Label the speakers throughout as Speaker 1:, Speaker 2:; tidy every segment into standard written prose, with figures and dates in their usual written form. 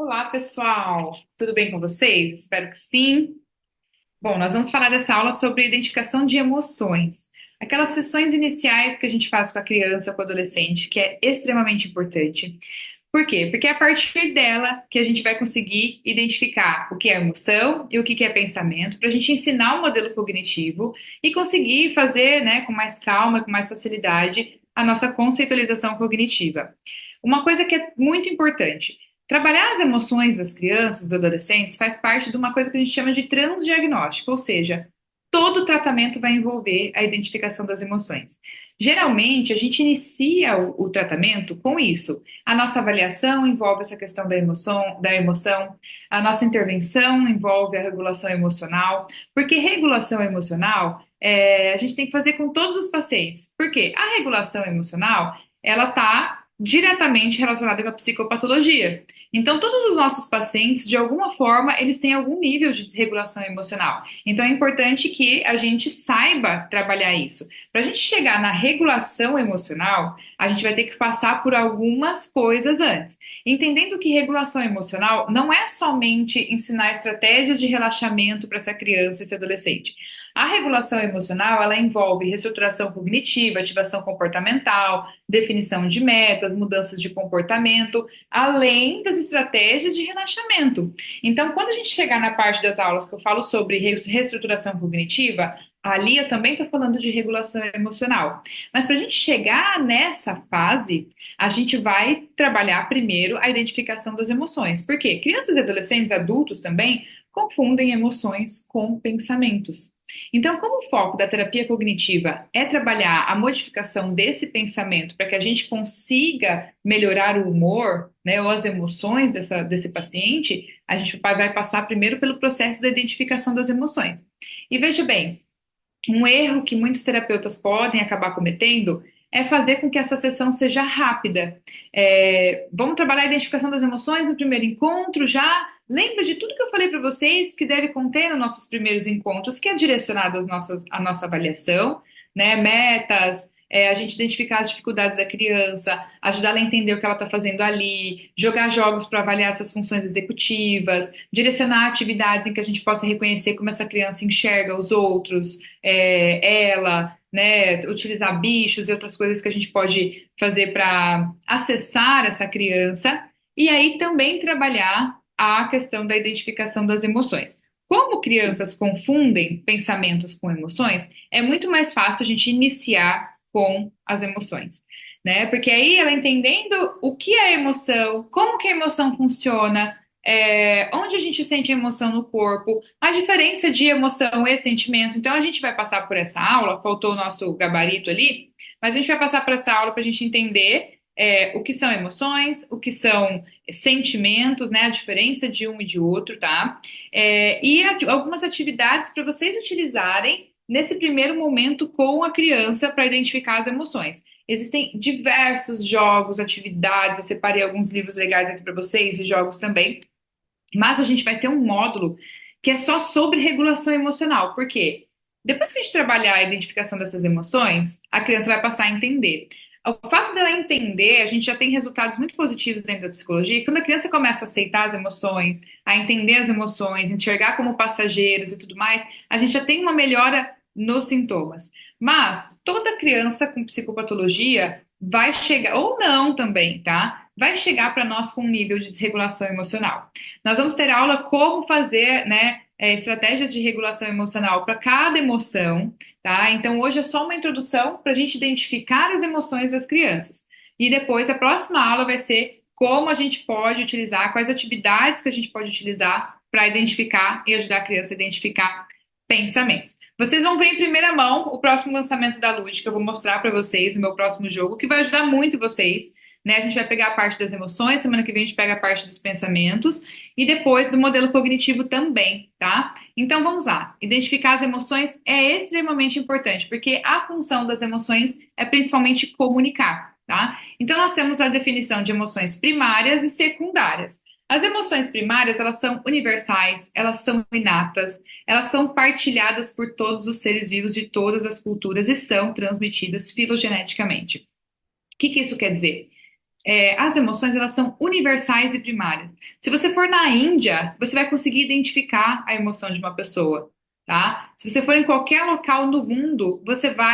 Speaker 1: Olá, pessoal! Tudo bem com vocês? Espero que sim. Bom, nós vamos falar dessa aula sobre identificação de emoções. Aquelas sessões iniciais que a gente faz com a criança, com o adolescente, que é extremamente importante. Por quê? Porque é a partir dela que a gente vai conseguir identificar o que é emoção e o que é pensamento, para a gente ensinar o modelo cognitivo e conseguir fazer, né, com mais calma, com mais facilidade, a nossa conceitualização cognitiva. Uma coisa que é muito importante: trabalhar as emoções das crianças e adolescentes faz parte de uma coisa que a gente chama de transdiagnóstico, ou seja, todo tratamento vai envolver a identificação das emoções. Geralmente, a gente inicia o tratamento com isso. A nossa avaliação envolve essa questão da emoção, a nossa intervenção envolve a regulação emocional, porque regulação emocional a gente tem que fazer com todos os pacientes. Porque a regulação emocional, ela está diretamente relacionada com a psicopatologia. Então, todos os nossos pacientes, de alguma forma, eles têm algum nível de desregulação emocional. Então, é importante que a gente saiba trabalhar isso. Para a gente chegar na regulação emocional, a gente vai ter que passar por algumas coisas antes. Entendendo que regulação emocional não é somente ensinar estratégias de relaxamento para essa criança, esse adolescente. A regulação emocional, ela envolve reestruturação cognitiva, ativação comportamental, definição de metas, mudanças de comportamento, além das estratégias de relaxamento. Então, quando a gente chegar na parte das aulas que eu falo sobre reestruturação cognitiva, ali eu também estou falando de regulação emocional. Mas para a gente chegar nessa fase, a gente vai trabalhar primeiro a identificação das emoções. Por quê? Crianças e adolescentes, adultos também, confundem emoções com pensamentos. Então, como o foco da terapia cognitiva é trabalhar a modificação desse pensamento para que a gente consiga melhorar o humor, né, ou as emoções desse paciente, a gente vai passar primeiro pelo processo da identificação das emoções. E veja bem, um erro que muitos terapeutas podem acabar cometendo é fazer com que essa sessão seja rápida. Vamos trabalhar a identificação das emoções no primeiro encontro, já lembra de tudo que eu falei para vocês que deve conter nos nossos primeiros encontros, que é direcionado à nossa avaliação, né? Metas, a gente identificar as dificuldades da criança, ajudar ela a entender o que ela está fazendo ali, jogar jogos para avaliar essas funções executivas, direcionar atividades em que a gente possa reconhecer como essa criança enxerga os outros, ela, né, utilizar bichos e outras coisas que a gente pode fazer para acessar essa criança, e aí também trabalhar a questão da identificação das emoções. Como crianças confundem pensamentos com emoções, é muito mais fácil a gente iniciar com as emoções, né? Porque aí ela entendendo o que é emoção, como que a emoção funciona, onde a gente sente a emoção no corpo, a diferença de emoção e sentimento. Então, a gente vai passar por essa aula, faltou o nosso gabarito ali, mas a gente vai passar por essa aula para a gente entender o que são emoções, o que são sentimentos, né? A diferença de um e de outro, tá? Algumas atividades para vocês utilizarem nesse primeiro momento com a criança para identificar as emoções. Existem diversos jogos, atividades, eu separei alguns livros legais aqui para vocês e jogos também, mas a gente vai ter um módulo que é só sobre regulação emocional. Por quê? Depois que a gente trabalhar a identificação dessas emoções, a criança vai passar a entender. O fato dela entender, a gente já tem resultados muito positivos dentro da psicologia. Quando a criança começa a aceitar as emoções, a entender as emoções, enxergar como passageiras e tudo mais, a gente já tem uma melhora nos sintomas. Mas toda criança com psicopatologia vai chegar, ou não também, tá? Vai chegar para nós com um nível de desregulação emocional. Nós vamos ter aula como fazer, né, estratégias de regulação emocional para cada emoção, tá? Então hoje é só uma introdução para a gente identificar as emoções das crianças. E depois a próxima aula vai ser como a gente pode utilizar, quais atividades que a gente pode utilizar para identificar e ajudar a criança a identificar pensamentos. Vocês vão ver em primeira mão o próximo lançamento da Lud, que eu vou mostrar para vocês, o meu próximo jogo, que vai ajudar muito vocês, né? A gente vai pegar a parte das emoções, semana que vem a gente pega a parte dos pensamentos e depois do modelo cognitivo também, tá? Então vamos lá. Identificar as emoções é extremamente importante, porque a função das emoções é principalmente comunicar, tá? Então nós temos a definição de emoções primárias e secundárias. As emoções primárias, elas são universais, elas são inatas, elas são partilhadas por todos os seres vivos de todas as culturas e são transmitidas filogeneticamente. O que isso quer dizer? as emoções elas são universais e primárias. Se você for na Índia, você vai conseguir identificar a emoção de uma pessoa, tá? Se você for em qualquer local no mundo,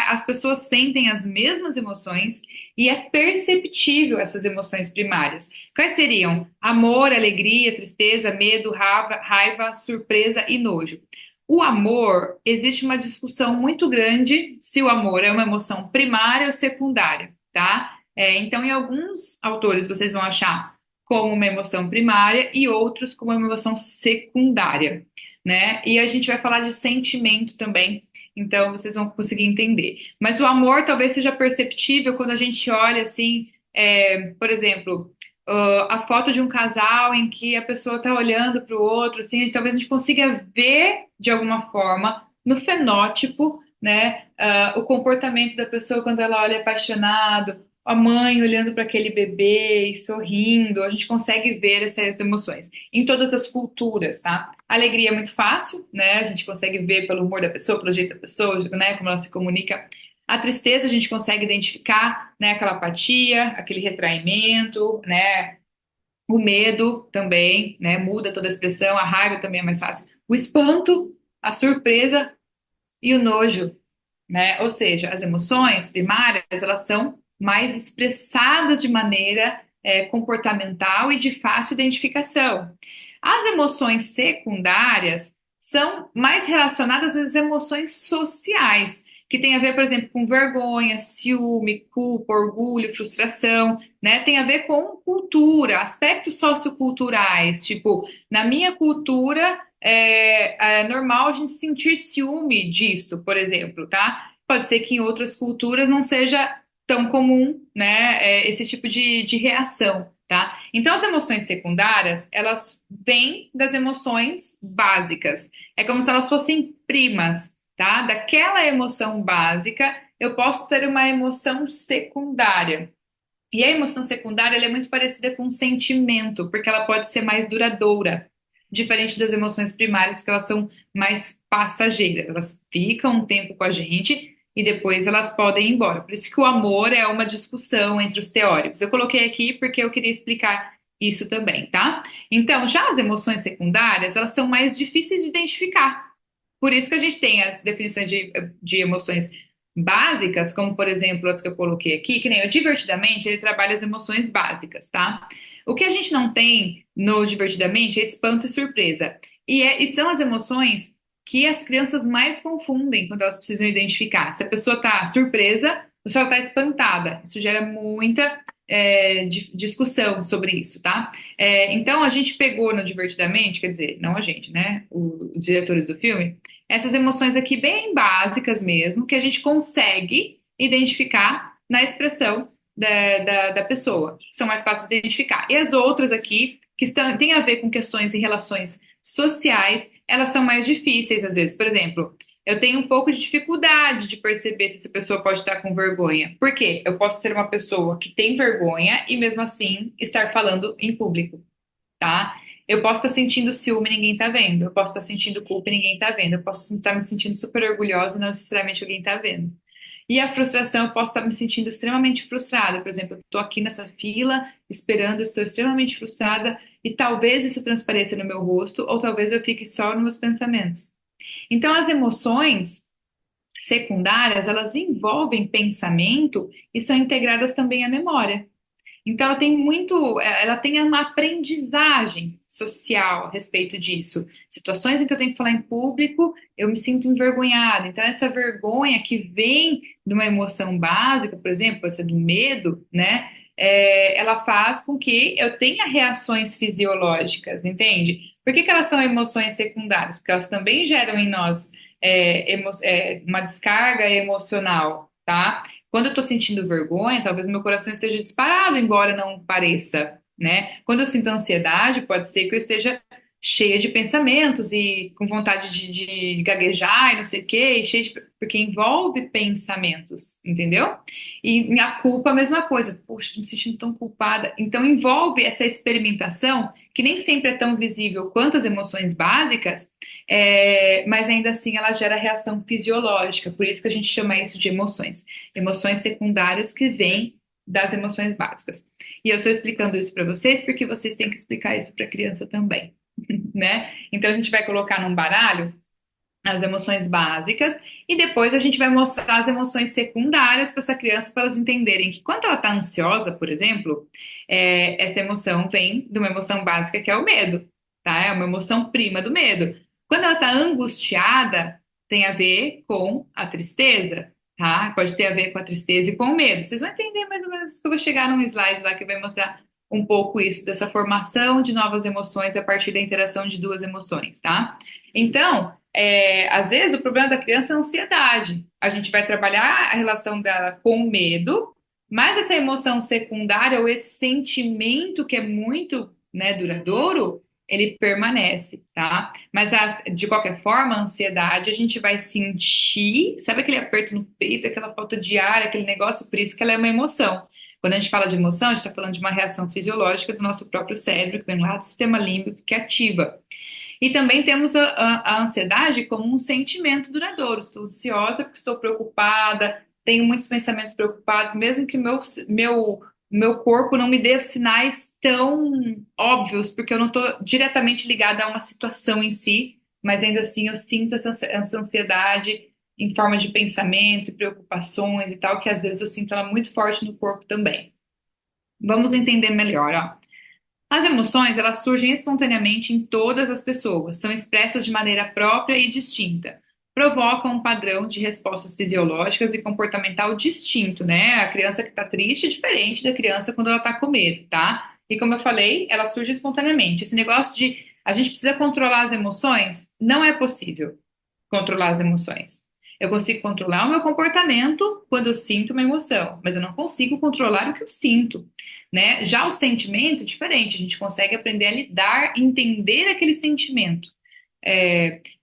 Speaker 1: as pessoas sentem as mesmas emoções e é perceptível essas emoções primárias. Quais seriam? Amor, alegria, tristeza, medo, raiva, surpresa e nojo. O amor, existe uma discussão muito grande se o amor é uma emoção primária ou secundária, tá? Então, em alguns autores vocês vão achar como uma emoção primária e outros como uma emoção secundária, né? E a gente vai falar de sentimento também, então vocês vão conseguir entender. Mas o amor talvez seja perceptível quando a gente olha assim, por exemplo, a foto de um casal em que a pessoa está olhando para o outro, assim, talvez a gente consiga ver de alguma forma no fenótipo, né, o comportamento da pessoa quando ela olha apaixonado, a mãe olhando para aquele bebê e sorrindo, a gente consegue ver essas emoções em todas as culturas, tá? A alegria é muito fácil, né? A gente consegue ver pelo humor da pessoa, pelo jeito da pessoa, né? Como ela se comunica. A tristeza a gente consegue identificar, né? Aquela apatia, aquele retraimento, né? O medo também, né? Muda toda a expressão. A raiva também é mais fácil. O espanto, a surpresa e o nojo, né? Ou seja, as emoções primárias, elas são mais expressadas de maneira comportamental e de fácil identificação. As emoções secundárias são mais relacionadas às emoções sociais, que tem a ver, por exemplo, com vergonha, ciúme, culpa, orgulho, frustração, né? Tem a ver com cultura, aspectos socioculturais, tipo, na minha cultura é normal a gente sentir ciúme disso, por exemplo, tá? Pode ser que em outras culturas não seja tão comum, né, esse tipo de reação, tá? Então, as emoções secundárias, elas vêm das emoções básicas. É como se elas fossem primas, tá? Daquela emoção básica, eu posso ter uma emoção secundária. E a emoção secundária, ela é muito parecida com um sentimento, porque ela pode ser mais duradoura, diferente das emoções primárias, que elas são mais passageiras. Elas ficam um tempo com a gente e depois elas podem ir embora. Por isso que o amor é uma discussão entre os teóricos. Eu coloquei aqui porque eu queria explicar isso também, tá? Então, já as emoções secundárias, elas são mais difíceis de identificar. Por isso que a gente tem as definições de emoções básicas, como por exemplo as que eu coloquei aqui, que nem o Divertidamente, ele trabalha as emoções básicas, tá? O que a gente não tem no Divertidamente é espanto e surpresa. E são as emoções que as crianças mais confundem quando elas precisam identificar. Se a pessoa tá surpresa ou se ela tá espantada. Isso gera muita discussão sobre isso, tá? Então a gente pegou no Divertidamente, quer dizer, não a gente, né? Os diretores do filme, essas emoções aqui bem básicas mesmo, que a gente consegue identificar na expressão da pessoa. São mais fáceis de identificar. E as outras aqui, têm a ver com questões e relações sociais, elas são mais difíceis às vezes. Por exemplo, eu tenho um pouco de dificuldade de perceber se essa pessoa pode estar com vergonha. Por quê? Eu posso ser uma pessoa que tem vergonha e mesmo assim estar falando em público, tá? Eu posso estar sentindo ciúme e ninguém tá vendo. Eu posso estar sentindo culpa e ninguém tá vendo. Eu posso estar me sentindo super orgulhosa e não necessariamente alguém tá vendo. E a frustração, eu posso estar me sentindo extremamente frustrada. Por exemplo, eu estou aqui nessa fila esperando, estou extremamente frustrada e talvez isso transpareça no meu rosto ou talvez eu fique só nos meus pensamentos. Então, as emoções secundárias, elas envolvem pensamento e são integradas também à memória. Então, ela tem uma aprendizagem social a respeito disso. Situações em que eu tenho que falar em público, eu me sinto envergonhada. Então, essa vergonha que vem de uma emoção básica, por exemplo, pode ser do medo, né? Ela faz com que eu tenha reações fisiológicas, entende? Por que que elas são emoções secundárias? Porque elas também geram em nós uma descarga emocional, tá? Quando eu tô sentindo vergonha, talvez meu coração esteja disparado, embora não pareça, né? Quando eu sinto ansiedade, pode ser que eu esteja cheia de pensamentos e com vontade de gaguejar e não sei o quê, e porque envolve pensamentos, entendeu? E a culpa, a mesma coisa. Poxa, tô me sentindo tão culpada. Então envolve essa experimentação, que nem sempre é tão visível quanto as emoções básicas, mas ainda assim ela gera reação fisiológica, por isso que a gente chama isso de emoções. Emoções secundárias que vêm das emoções básicas. E eu estou explicando isso para vocês porque vocês têm que explicar isso para a criança também, né? Então a gente vai colocar num baralho as emoções básicas e depois a gente vai mostrar as emoções secundárias para essa criança para elas entenderem que quando ela está ansiosa, por exemplo, essa emoção vem de uma emoção básica que é o medo, tá? É uma emoção prima do medo. Quando ela está angustiada, tem a ver com a tristeza, tá? Pode ter a ver com a tristeza e com o medo. Vocês vão entender mais ou menos que eu vou chegar num slide lá que vai mostrar um pouco isso, dessa formação de novas emoções a partir da interação de duas emoções, tá? Então, às vezes o problema da criança é a ansiedade. A gente vai trabalhar a relação dela com o medo, mas essa emoção secundária ou esse sentimento que é muito, né, duradouro, ele permanece, tá? Mas de qualquer forma, a ansiedade a gente vai sentir, sabe aquele aperto no peito, aquela falta de ar, aquele negócio, por isso que ela é uma emoção. Quando a gente fala de emoção, a gente está falando de uma reação fisiológica do nosso próprio cérebro, que vem lá do sistema límbico, que ativa. E também temos a ansiedade como um sentimento duradouro. Estou ansiosa porque estou preocupada, tenho muitos pensamentos preocupados, mesmo que meu corpo não me dê sinais tão óbvios, porque eu não estou diretamente ligada a uma situação em si, mas ainda assim eu sinto essa ansiedade em forma de pensamento, preocupações e tal, que às vezes eu sinto ela muito forte no corpo também. Vamos entender melhor, ó. As emoções, elas surgem espontaneamente em todas as pessoas, são expressas de maneira própria e distinta. Provocam um padrão de respostas fisiológicas e comportamental distinto, né? A criança que está triste é diferente da criança quando ela está com medo, tá? E como eu falei, ela surge espontaneamente. Esse negócio de a gente precisa controlar as emoções, não é possível controlar as emoções. Eu consigo controlar o meu comportamento quando eu sinto uma emoção, mas eu não consigo controlar o que eu sinto, né? Já o sentimento é diferente, a gente consegue aprender a lidar, entender aquele sentimento.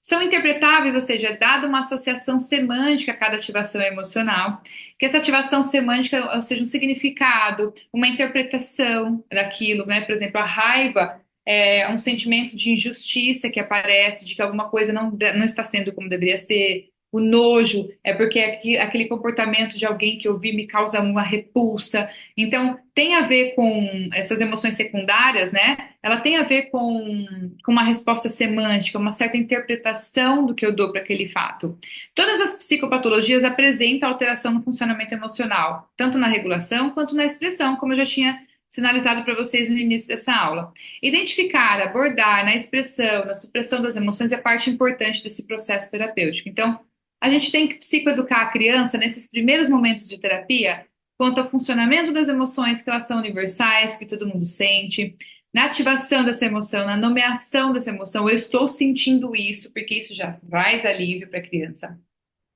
Speaker 1: São interpretáveis, ou seja, é dada uma associação semântica a cada ativação emocional, que essa ativação semântica, ou seja, um significado, uma interpretação daquilo, né? Por exemplo, a raiva é um sentimento de injustiça que aparece, de que alguma coisa não está sendo como deveria ser. O nojo é porque aquele comportamento de alguém que eu vi me causa uma repulsa. Então, tem a ver com essas emoções secundárias, né? Ela tem a ver com uma resposta semântica, uma certa interpretação do que eu dou para aquele fato. Todas as psicopatologias apresentam alteração no funcionamento emocional, tanto na regulação quanto na expressão, como eu já tinha sinalizado para vocês no início dessa aula. Identificar, abordar na expressão, na supressão das emoções é parte importante desse processo terapêutico. Então, a gente tem que psicoeducar a criança nesses primeiros momentos de terapia quanto ao funcionamento das emoções, que elas são universais, que todo mundo sente, na ativação dessa emoção, na nomeação dessa emoção, eu estou sentindo isso, porque isso já traz alívio para a criança,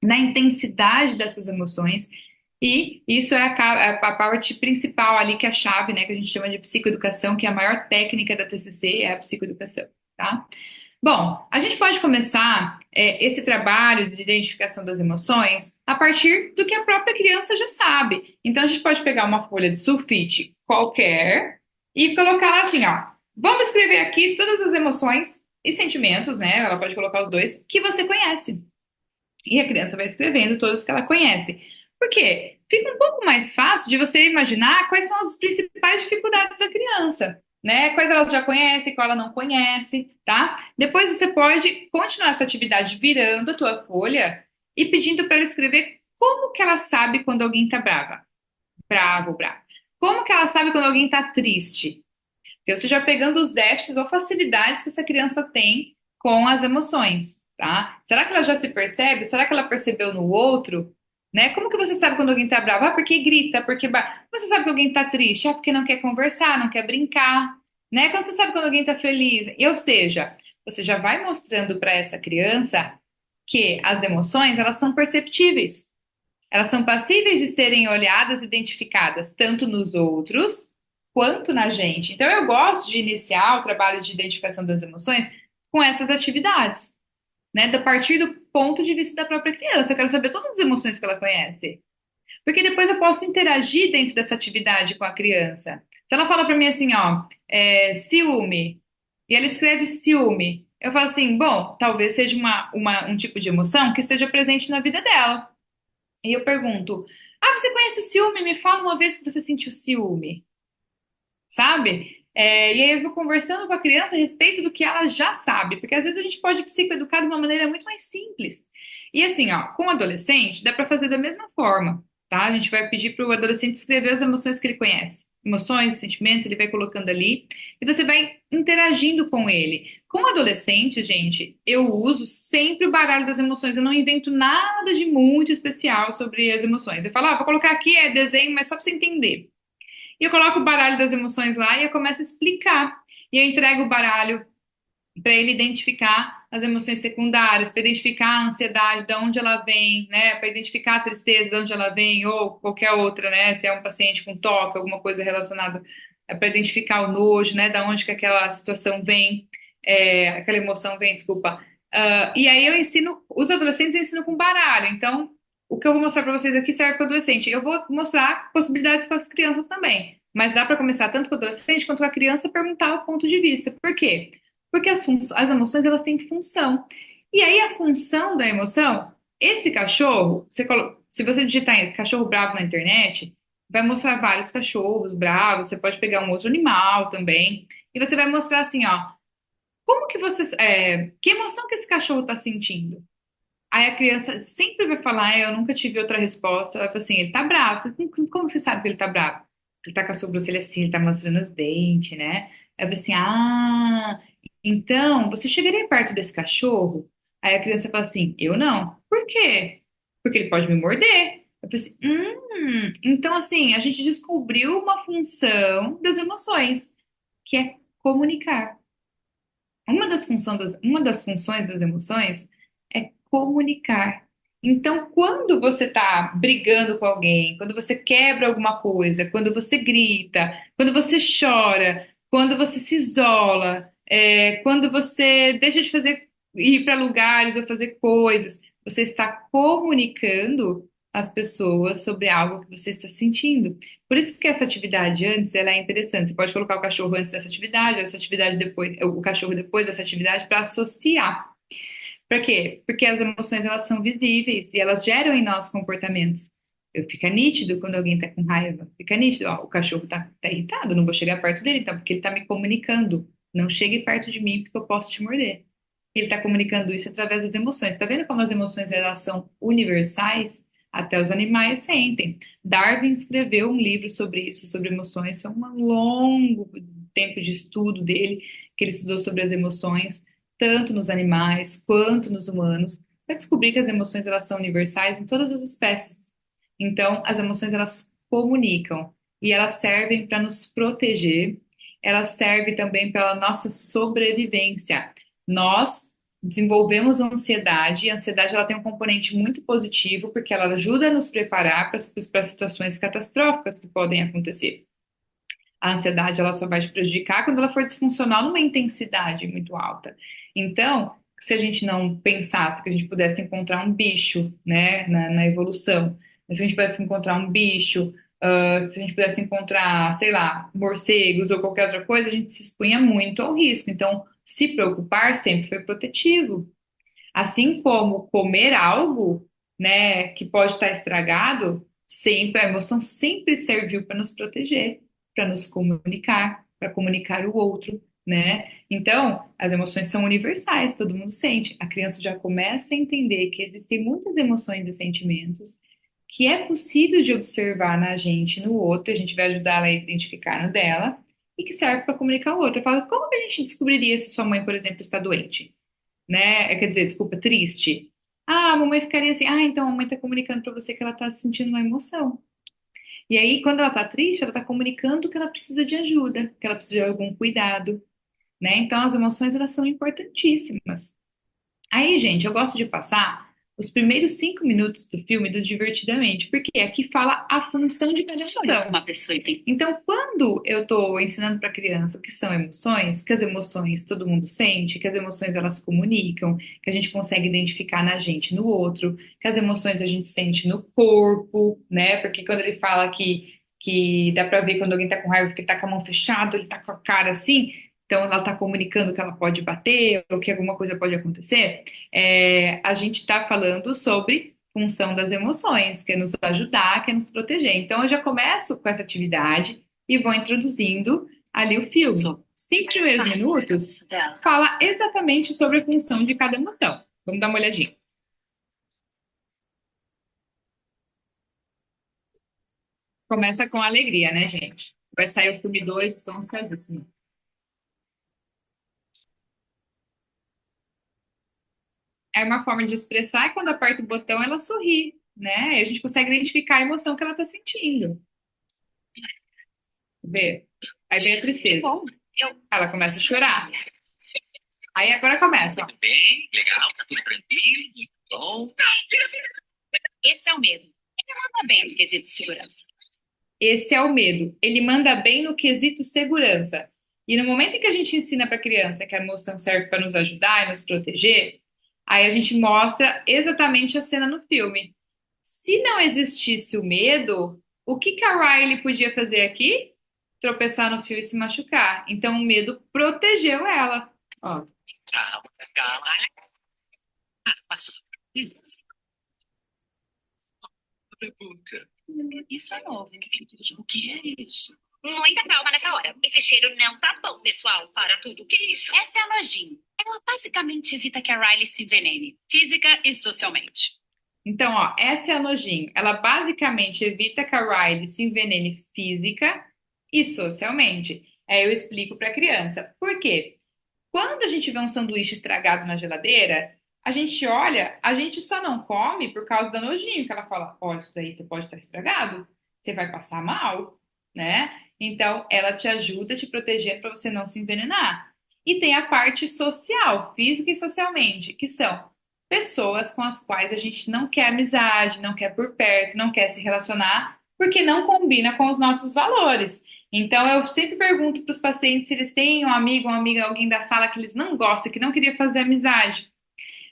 Speaker 1: na intensidade dessas emoções, e isso é a parte principal ali, que é a chave, né, que a gente chama de psicoeducação, que é a maior técnica da TCC, é a psicoeducação, tá? Bom, a gente pode começar esse trabalho de identificação das emoções a partir do que a própria criança já sabe. Então, a gente pode pegar uma folha de sulfite qualquer e colocar lá assim, ó. Vamos escrever aqui todas as emoções e sentimentos, né? Ela pode colocar os dois, que você conhece. E a criança vai escrevendo todos que ela conhece. Por quê? Fica um pouco mais fácil de você imaginar quais são as principais dificuldades da criança, né? Quais ela já conhece, qual ela não conhece, tá? Depois você pode continuar essa atividade virando a tua folha e pedindo para ela escrever como que ela sabe quando alguém tá bravo, bravo. Como que ela sabe quando alguém tá triste? Porque você já pegando os déficits ou facilidades que essa criança tem com as emoções, tá? Será que ela já se percebe? Será que ela percebeu no outro? Né? Como que você sabe quando alguém tá bravo? Ah, porque grita, porque... Você sabe que alguém tá triste? Ah, porque não quer conversar, não quer brincar, né? Quando você sabe quando alguém tá feliz? E, ou seja, você já vai mostrando para essa criança que as emoções, elas são perceptíveis. Elas são passíveis de serem olhadas, identificadas, tanto nos outros quanto na gente. Então, eu gosto de iniciar o trabalho de identificação das emoções com essas atividades, né? A partir do ponto de vista da própria criança. Eu quero saber todas as emoções que ela conhece. Porque depois eu posso interagir dentro dessa atividade com a criança. Se ela fala para mim assim, ó, ciúme, e ela escreve ciúme, eu falo assim, bom, talvez seja um tipo de emoção que esteja presente na vida dela. E eu pergunto: Ah, você conhece o ciúme? Me fala uma vez que você sentiu ciúme, sabe? E aí eu vou conversando com a criança a respeito do que ela já sabe, porque às vezes a gente pode psicoeducar de uma maneira muito mais simples. E assim, ó, com o adolescente dá para fazer da mesma forma, tá? A gente vai pedir para o adolescente escrever as emoções que ele conhece. Emoções, sentimentos, ele vai colocando ali e você vai interagindo com ele. Com o adolescente, gente, eu uso sempre o baralho das emoções. Eu não invento nada de muito especial sobre as emoções. Eu falo, vou colocar aqui desenho, mas só para você entender. E eu coloco o baralho das emoções lá e eu começo a explicar. E eu entrego o baralho para ele identificar as emoções secundárias, para identificar a ansiedade, de onde ela vem, né? Para identificar a tristeza, de onde ela vem, ou qualquer outra, né? Se é um paciente com toque, alguma coisa relacionada, para identificar o nojo, né? Da onde que aquela situação vem, aquela emoção vem, desculpa. E aí eu ensino, os adolescentes eu ensino com baralho. Então, o que eu vou mostrar para vocês aqui serve para adolescente. Eu vou mostrar possibilidades para as crianças também. Mas dá para começar tanto com o adolescente quanto com a criança a perguntar o ponto de vista. Por quê? Porque as emoções elas têm função. E aí a função da emoção, esse cachorro, se você digitar cachorro bravo na internet, vai mostrar vários cachorros bravos. Você pode pegar um outro animal também e você vai mostrar assim, ó, como que que emoção que esse cachorro está sentindo? Aí a criança sempre vai falar, eu nunca tive outra resposta. Ela fala assim, ele tá bravo. Como você sabe que ele tá bravo? Ele tá com a sobrancelha assim, ele tá mostrando os dentes, né? Aí eu falei assim, então você chegaria perto desse cachorro? Aí a criança fala assim, eu não. Por quê? Porque ele pode me morder. Eu falei assim, então assim, a gente descobriu uma função das emoções, que é comunicar. Uma das funções das emoções é comunicar. Então, quando você está brigando com alguém, quando você quebra alguma coisa, quando você grita, quando você chora, quando você se isola, quando você deixa de fazer, ir para lugares ou fazer coisas, você está comunicando às pessoas sobre algo que você está sentindo. Por isso que essa atividade antes, ela é interessante. Você pode colocar o cachorro antes dessa atividade, essa atividade depois, o cachorro depois dessa atividade para associar. Para quê? Porque as emoções elas são visíveis e elas geram em nós comportamentos. Fica nítido quando alguém está com raiva. Fica nítido, ó, o cachorro está irritado, não vou chegar perto dele, então, porque ele está me comunicando. Não chegue perto de mim porque eu posso te morder. Ele está comunicando isso através das emoções. Tá vendo como as emoções elas são universais? Até os animais sentem. Darwin escreveu um livro sobre isso, sobre emoções. Foi um longo tempo de estudo dele, que ele estudou sobre as emoções, tanto nos animais quanto nos humanos, para descobrir que as emoções elas são universais em todas as espécies. Então, as emoções elas comunicam e elas servem para nos proteger. Elas servem também para a nossa sobrevivência. Nós desenvolvemos ansiedade, e a ansiedade ela tem um componente muito positivo, porque ela ajuda a nos preparar para situações catastróficas que podem acontecer. A ansiedade ela só vai te prejudicar quando ela for disfuncional numa intensidade muito alta. Então, se a gente não pensasse que a gente pudesse encontrar um bicho, né, na evolução, se a gente pudesse encontrar um bicho, se a gente pudesse encontrar, sei lá, morcegos ou qualquer outra coisa, a gente se expunha muito ao risco. Então, se preocupar sempre foi protetivo. Assim como comer algo, né, que pode estar estragado, sempre a emoção sempre serviu para nos proteger, para nos comunicar, para comunicar o outro, né? Então, as emoções são universais, todo mundo sente. A criança já começa a entender que existem muitas emoções e sentimentos que é possível de observar na gente, no outro, a gente vai ajudar ela a identificar no dela e que serve para comunicar o outro. Eu falo, como que a gente descobriria se sua mãe, por exemplo, está doente? Né? Quer dizer, desculpa, triste. A mamãe ficaria assim, então a mãe tá comunicando pra você que ela tá sentindo uma emoção. E aí, quando ela tá triste, ela tá comunicando que ela precisa de ajuda, que ela precisa de algum cuidado, né? Então, as emoções, elas são importantíssimas. Aí, gente, eu gosto de passar os primeiros 5 minutos do filme do Divertidamente, porque aqui fala a função de cada emoção. Uma pessoa tem. Então, quando eu estou ensinando para a criança o que são emoções, que as emoções todo mundo sente, que as emoções elas comunicam, que a gente consegue identificar na gente, no outro, que as emoções a gente sente no corpo, né? Porque quando ele fala que dá para ver quando alguém tá com raiva porque tá com a mão fechada, ele tá com a cara assim. Então, ela está comunicando que ela pode bater ou que alguma coisa pode acontecer. A gente está falando sobre função das emoções, que é nos ajudar, que é nos proteger. Então, eu já começo com essa atividade e vou introduzindo ali o filme. Os 5 primeiros minutos fala exatamente sobre a função de cada emoção. Vamos dar uma olhadinha. Começa com alegria, né, gente? Vai sair o filme 2, estou ansiosíssima. É uma forma de expressar e quando aperta o botão ela sorri, né? E a gente consegue identificar a emoção que ela está sentindo. Vê? Aí vem a tristeza. Ela começa a chorar. Aí agora começa, ó.
Speaker 2: Bem, legal, tá tudo tranquilo, muito bom. Esse é o medo. Ele manda bem no quesito de segurança.
Speaker 1: Esse é o medo. Ele manda bem no quesito segurança. E no momento em que a gente ensina para a criança que a emoção serve para nos ajudar e nos proteger, aí a gente mostra exatamente a cena no filme. Se não existisse o medo, o que que a Riley podia fazer aqui? Tropeçar no fio e se machucar. Então o medo protegeu ela. Ó,
Speaker 2: Calma, calma. Passou. Beleza. Abre a boca. Isso é novo. O que é isso? Muita calma nessa hora. Esse cheiro não tá bom, pessoal. Para tudo. O que é isso? Essa é a nojinho. Ela basicamente evita que a Riley se envenene, física e socialmente.
Speaker 1: então, ó, essa é a nojinho. Ela basicamente evita que a Riley se envenene física e socialmente. Aí eu explico para a criança. Por quê? Quando a gente vê um sanduíche estragado na geladeira, a gente olha, a gente só não come por causa da nojinho, que ela fala, olha, isso daí pode estar estragado, você vai passar mal, né? Então, ela te ajuda te protegendo para você não se envenenar. E tem a parte social, física e socialmente, que são pessoas com as quais a gente não quer amizade, não quer por perto, não quer se relacionar, porque não combina com os nossos valores. Então, eu sempre pergunto para os pacientes se eles têm um amigo, uma amiga, alguém da sala que eles não gostam, que não queria fazer amizade.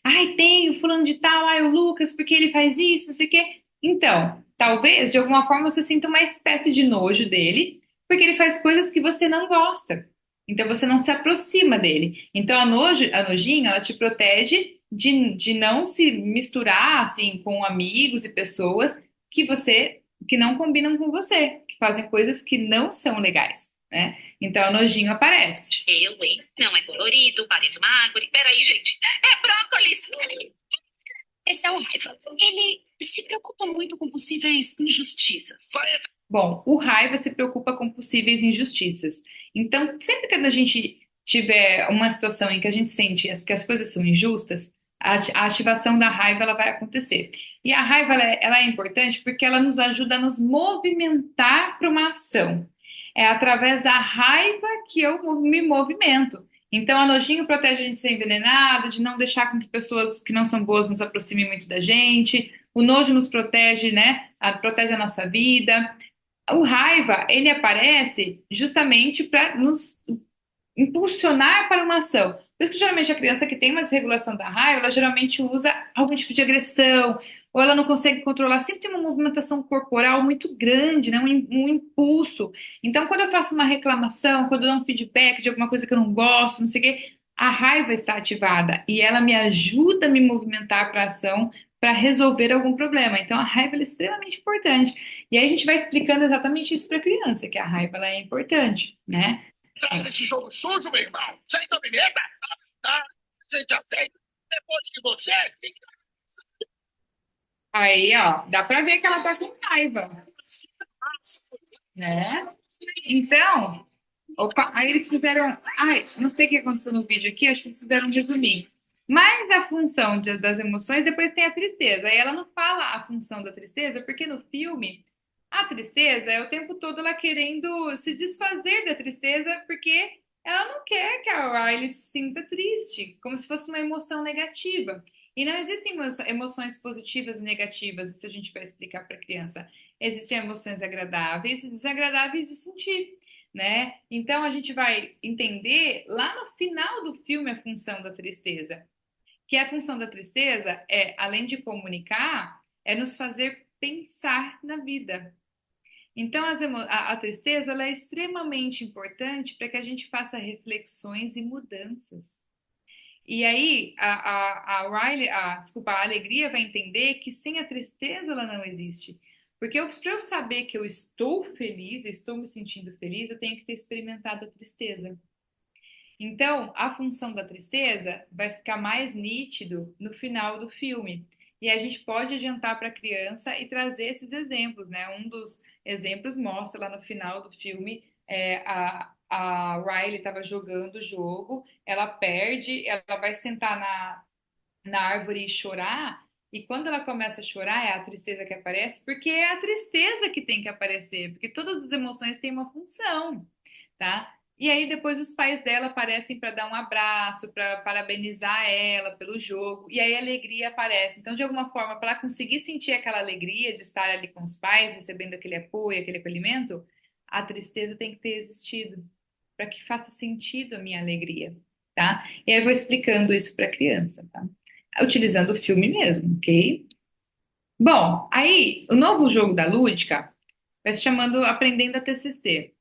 Speaker 1: Ai, tem o fulano de tal, ai, o Lucas, porque ele faz isso, não sei o quê. Então, talvez, de alguma forma, você sinta uma espécie de nojo dele, porque ele faz coisas que você não gosta. Então, você não se aproxima dele. Então, a nojinha, ela te protege de não se misturar, assim, com amigos e pessoas que não combinam com você, que fazem coisas que não são legais, né? Então, a nojinho aparece.
Speaker 2: Hein? Não é colorido, parece uma árvore. Peraí, gente. É brócolis! Esse é o raiva. Ele se preocupa muito com possíveis injustiças.
Speaker 1: Bom, o raiva se preocupa com possíveis injustiças. Então, sempre que a gente tiver uma situação em que a gente sente que as coisas são injustas, a ativação da raiva ela vai acontecer. E a raiva ela é importante porque ela nos ajuda a nos movimentar para uma ação. É através da raiva que eu me movimento. Então, a nojinho protege a gente de ser envenenado, de não deixar com que pessoas que não são boas nos aproximem muito da gente. O nojo nos protege, né? Protege a nossa vida. O raiva, ele aparece justamente para nos impulsionar para uma ação. Por isso que geralmente a criança que tem uma desregulação da raiva, ela geralmente usa algum tipo de agressão, ou ela não consegue controlar, sempre tem uma movimentação corporal muito grande, né? Um impulso. Então, quando eu faço uma reclamação, quando eu dou um feedback de alguma coisa que eu não gosto, não sei o quê, a raiva está ativada e ela me ajuda a me movimentar para a ação, para resolver algum problema. Então, a raiva ela é extremamente importante. E aí a gente vai explicando exatamente isso para a criança, que a raiva ela é importante, né?
Speaker 2: Entra nesse jogo sujo, meu irmão. Sem domineta. Tá? A gente aceita. Depois que você...
Speaker 1: Aí, ó, dá pra ver que ela tá com raiva, né? Então, opa, aí eles fizeram. Ai, não sei o que aconteceu no vídeo aqui, acho que eles fizeram um resuminho. Mas a função das emoções, depois tem a tristeza. Aí ela não fala a função da tristeza, porque no filme, a tristeza é o tempo todo ela querendo se desfazer da tristeza, porque ela não quer que a Riley se sinta triste, como se fosse uma emoção negativa. E não existem emoções positivas e negativas, isso a gente vai explicar para a criança. Existem emoções agradáveis e desagradáveis de sentir, né? Então a gente vai entender lá no final do filme a função da tristeza, que a função da tristeza é, além de comunicar, é nos fazer pensar na vida. Então a tristeza ela é extremamente importante para que a gente faça reflexões e mudanças. E aí a Riley, desculpa, a alegria vai entender que sem a tristeza ela não existe. Porque para eu saber que eu estou feliz, eu estou me sentindo feliz, eu tenho que ter experimentado a tristeza. Então, a função da tristeza vai ficar mais nítido no final do filme. E a gente pode adiantar para a criança e trazer esses exemplos, né? Um dos exemplos mostra lá no final do filme a Riley estava jogando o jogo, ela perde, ela vai sentar na árvore e chorar. E quando ela começa a chorar, é a tristeza que aparece, porque é a tristeza que tem que aparecer, porque todas as emoções têm uma função, tá? E aí depois os pais dela aparecem para dar um abraço, para parabenizar ela pelo jogo, e aí a alegria aparece. Então, de alguma forma, para ela conseguir sentir aquela alegria de estar ali com os pais, recebendo aquele apoio, aquele acolhimento, a tristeza tem que ter existido, para que faça sentido a minha alegria, tá? E aí eu vou explicando isso para a criança, tá? Utilizando o filme mesmo, ok? Bom, aí o novo jogo da Lúdica vai se chamando Aprendendo a TCC.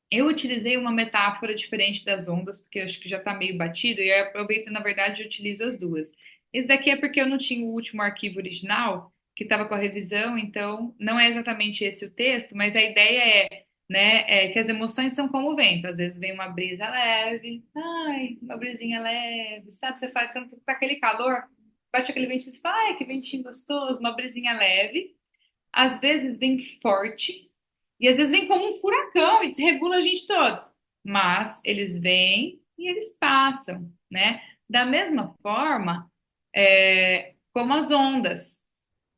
Speaker 1: Eu utilizei uma metáfora diferente das ondas, porque eu acho que já está meio batido, e eu aproveito, na verdade, e utilizo as duas. Esse daqui é porque eu não tinha o último arquivo original, que estava com a revisão, então não é exatamente esse o texto, mas a ideia é, né, que as emoções são como o vento. Às vezes vem uma brisa leve, ai, uma brisinha leve, sabe? Você fala, quando tá aquele calor, bate aquele ventinho, você fala, ai, que ventinho gostoso, uma brisinha leve. Às vezes vem forte e às vezes vem como um furacão e desregula a gente todo. Mas eles vêm e eles passam, né? Da mesma forma, como as ondas,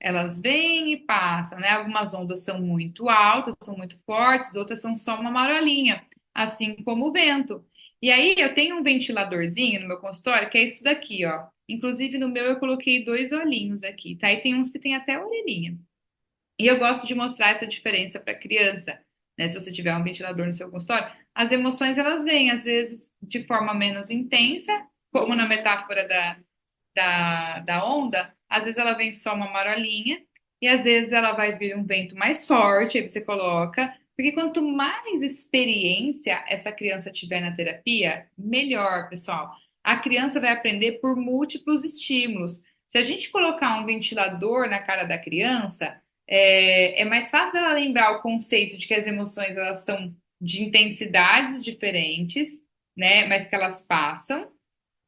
Speaker 1: elas vêm e passam, né? Algumas ondas são muito altas, são muito fortes, outras são só uma marolinha, assim como o vento. E aí eu tenho um ventiladorzinho no meu consultório que é isso daqui, ó. Inclusive no meu eu coloquei dois olhinhos aqui, tá? E tem uns que tem até orelhinha. E eu gosto de mostrar essa diferença para a criança, né? Se você tiver um ventilador no seu consultório, as emoções elas vêm às vezes de forma menos intensa, como na metáfora da onda, às vezes ela vem só uma marolinha, e às vezes ela vai vir um vento mais forte, aí você coloca, porque quanto mais experiência essa criança tiver na terapia, melhor, pessoal. A criança vai aprender por múltiplos estímulos. Se a gente colocar um ventilador na cara da criança, é mais fácil dela lembrar o conceito de que as emoções elas são de intensidades diferentes, né, mas que elas passam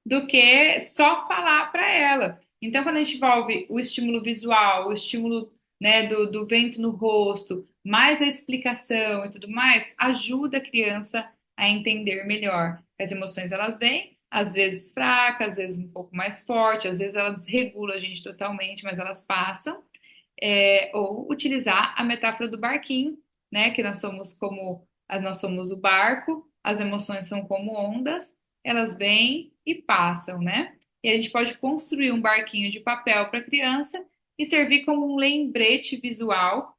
Speaker 1: do que só falar para ela. Então, quando a gente envolve o estímulo visual, o estímulo, né, do vento no rosto, mais a explicação e tudo mais, ajuda a criança a entender melhor. As emoções elas vêm, às vezes fracas, às vezes um pouco mais forte, às vezes ela desregula a gente totalmente, mas elas passam. Ou utilizar a metáfora do barquinho, né? Que nós somos o barco, as emoções são como ondas, elas vêm e passam, né? E a gente pode construir um barquinho de papel para a criança e servir como um lembrete visual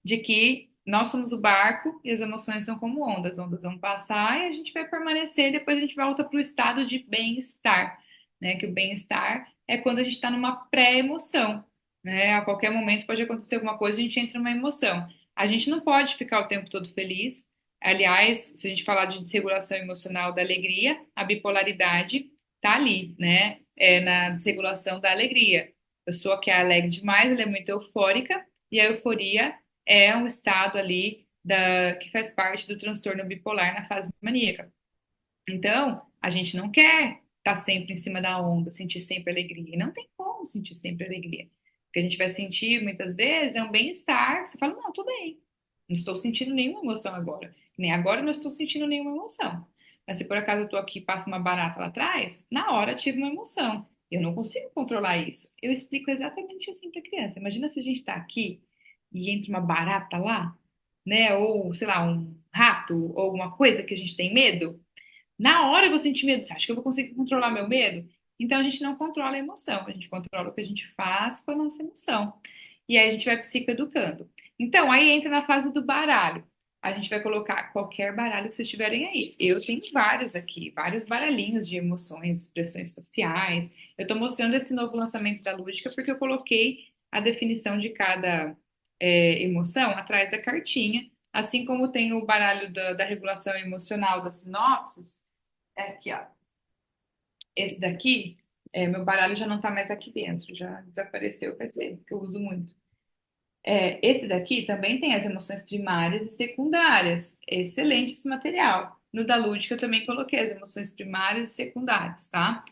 Speaker 1: de que nós somos o barco e as emoções são como ondas. As ondas vão passar e a gente vai permanecer, depois a gente volta para o estado de bem-estar, né? Que o bem-estar é quando a gente está numa pré-emoção, né? A qualquer momento pode acontecer alguma coisa, a gente entra numa emoção. A gente não pode ficar o tempo todo feliz. Aliás, se a gente falar de desregulação emocional da alegria, a bipolaridade tá ali, né? É na desregulação da alegria. A pessoa que é alegre demais, ela é muito eufórica, e a euforia é um estado ali que faz parte do transtorno bipolar na fase maníaca. Então, a gente não quer estar sempre em cima da onda, sentir sempre alegria. E não tem como sentir sempre alegria. O que a gente vai sentir muitas vezes é um bem-estar. Você fala, não, tô bem. Não estou sentindo nenhuma emoção agora. Nem agora eu não estou sentindo nenhuma emoção. Mas se por acaso eu tô aqui e passa uma barata lá atrás, na hora eu tive uma emoção. Eu não consigo controlar isso. Eu explico exatamente assim para criança. Imagina se a gente está aqui e entra uma barata lá, né? Ou, sei lá, um rato ou alguma coisa que a gente tem medo. Na hora eu vou sentir medo. Você acha que eu vou conseguir controlar meu medo? Então a gente não controla a emoção, a gente controla o que a gente faz com a nossa emoção. E aí a gente vai psicoeducando. Então aí entra na fase do baralho. A gente vai colocar qualquer baralho que vocês tiverem aí. Eu tenho vários aqui, vários baralhinhos de emoções, expressões faciais. Eu estou mostrando esse novo lançamento da Lúdica porque eu coloquei a definição de cada emoção atrás da cartinha. Assim como tem o baralho da regulação emocional, das sinopses, é aqui, ó. Esse daqui, meu baralho já não tá mais aqui dentro, já desapareceu faz tempo, que eu uso muito. Esse daqui também tem as emoções primárias e secundárias. Excelente esse material. No da Lúdica eu também coloquei as emoções primárias e secundárias, tá?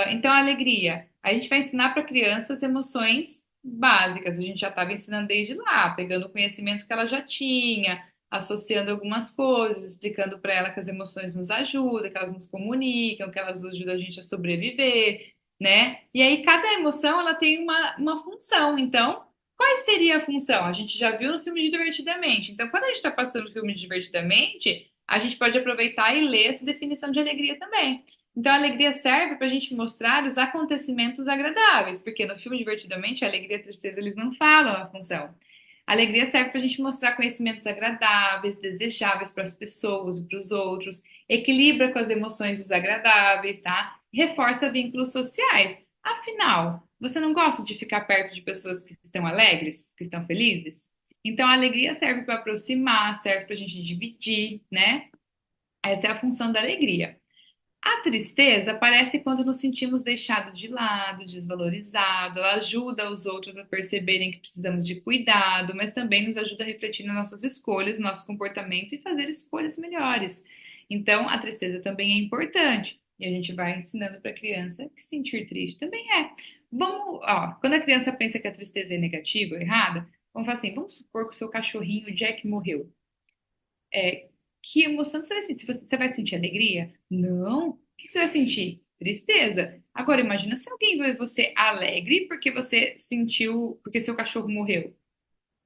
Speaker 1: Então, a alegria. A gente vai ensinar para crianças emoções básicas. A gente já estava ensinando desde lá, pegando o conhecimento que ela já tinha, associando algumas coisas, explicando para ela que as emoções nos ajudam, que elas nos comunicam, que elas ajudam a gente a sobreviver, né? E aí, cada emoção, ela tem uma função. Então, qual seria a função? A gente já viu no filme de Divertidamente. Então, quando a gente está passando o filme de Divertidamente, a gente pode aproveitar e ler essa definição de alegria também. Então, a alegria serve para a gente mostrar os acontecimentos agradáveis, porque no filme Divertidamente, a alegria e a tristeza, eles não falam a função. A alegria serve para a gente mostrar conhecimentos agradáveis, desejáveis para as pessoas e para os outros, equilibra com as emoções desagradáveis, tá? Reforça vínculos sociais. Afinal, você não gosta de ficar perto de pessoas que estão alegres, que estão felizes? Então, a alegria serve para aproximar, serve para a gente dividir, né? Essa é a função da alegria. A tristeza aparece quando nos sentimos deixados de lado, desvalorizados. Ela ajuda os outros a perceberem que precisamos de cuidado, mas também nos ajuda a refletir nas nossas escolhas, nosso comportamento e fazer escolhas melhores. Então, a tristeza também é importante. E a gente vai ensinando para a criança que sentir triste também é. Vamos, ó, quando a criança pensa que a tristeza é negativa ou errada, vamos falar assim: vamos supor que o seu cachorrinho Jack morreu. Que emoção que você vai sentir? Você vai sentir alegria? Não. O que você vai sentir? Tristeza. Agora, imagina se alguém vê você alegre porque você sentiu, porque seu cachorro morreu.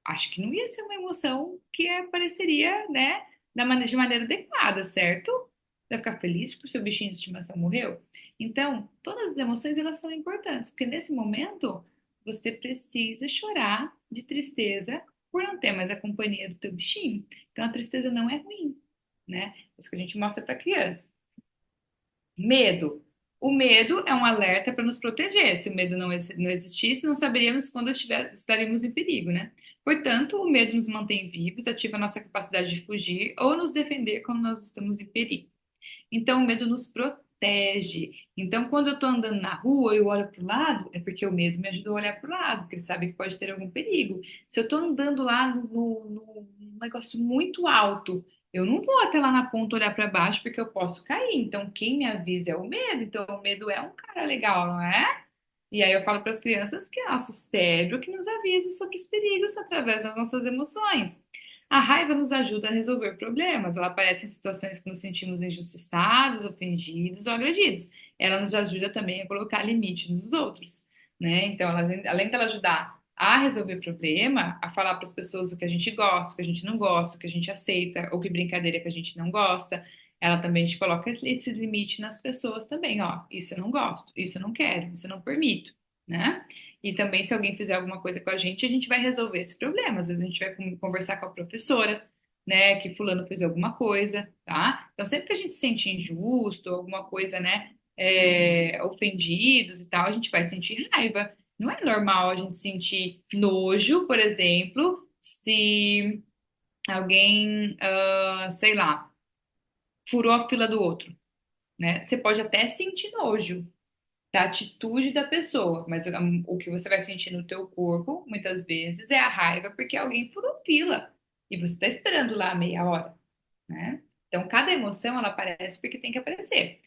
Speaker 1: Acho que não ia ser uma emoção que apareceria, né, de maneira adequada, certo? Você vai ficar feliz porque o seu bichinho de estimação morreu? Então, todas as emoções, elas são importantes, porque nesse momento, você precisa chorar de tristeza por não ter mais a companhia do teu bichinho. Então, a tristeza não é ruim, né? Isso que a gente mostra para criança. Medo. O medo é um alerta para nos proteger. Se o medo não existisse, não saberíamos quando estaríamos em perigo, né? Portanto, o medo nos mantém vivos, ativa a nossa capacidade de fugir ou nos defender quando nós estamos em perigo. Então, o medo nos protege. Então, quando eu estou andando na rua e eu olho para o lado, é porque o medo me ajuda a olhar para o lado, porque ele sabe que pode ter algum perigo. Se eu estou andando lá num negócio muito alto, eu não vou até lá na ponta olhar para baixo, porque eu posso cair. Então, quem me avisa é o medo. Então, o medo é um cara legal, não é? E aí eu falo para as crianças que é nosso cérebro que nos avisa sobre os perigos através das nossas emoções. A raiva nos ajuda a resolver problemas. Ela aparece em situações que nos sentimos injustiçados, ofendidos ou agredidos. Ela nos ajuda também a colocar limite nos outros, né? Então, além dela ajudar a resolver problema, a falar para as pessoas o que a gente gosta, o que a gente não gosta, o que a gente aceita, ou que brincadeira que a gente não gosta, ela também te coloca esse limite nas pessoas também, ó. Isso eu não gosto, isso eu não quero, isso eu não permito, né? E também, se alguém fizer alguma coisa com a gente vai resolver esse problema. Às vezes a gente vai conversar com a professora, né, que fulano fez alguma coisa, tá? Então, sempre que a gente se sente injusto, alguma coisa, né, ofendidos e tal, a gente vai sentir raiva. Não é normal a gente sentir nojo, por exemplo, se alguém, sei lá, furou a fila do outro, né? Você pode até sentir nojo, da atitude da pessoa, mas o que você vai sentir no teu corpo, muitas vezes, é a raiva porque alguém furou fila e você está esperando lá meia hora, né? Então, cada emoção, ela aparece porque tem que aparecer.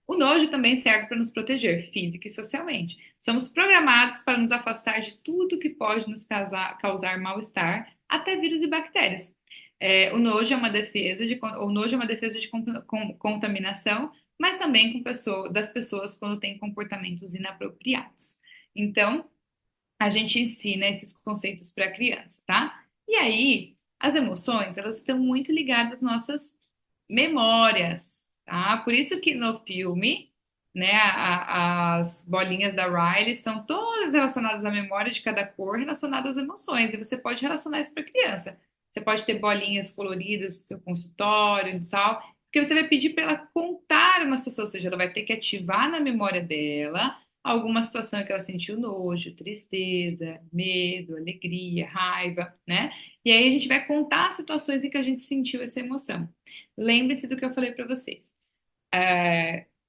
Speaker 1: O nojo também serve para nos proteger, física e socialmente. Somos programados para nos afastar de tudo que pode nos causar mal-estar, até vírus e bactérias. O nojo é uma defesa de contaminação, mas também das pessoas quando têm comportamentos inapropriados. Então, a gente ensina esses conceitos para a criança, tá? E aí, as emoções, elas estão muito ligadas às nossas memórias, tá? Por isso que no filme, né, as bolinhas da Riley são todas relacionadas à memória de cada cor, relacionadas às emoções, e você pode relacionar isso para a criança. Você pode ter bolinhas coloridas no seu consultório e tal, porque você vai pedir para ela contar uma situação, ou seja, ela vai ter que ativar na memória dela alguma situação em que ela sentiu nojo, tristeza, medo, alegria, raiva, né? E aí a gente vai contar as situações em que a gente sentiu essa emoção. Lembre-se do que eu falei para vocês.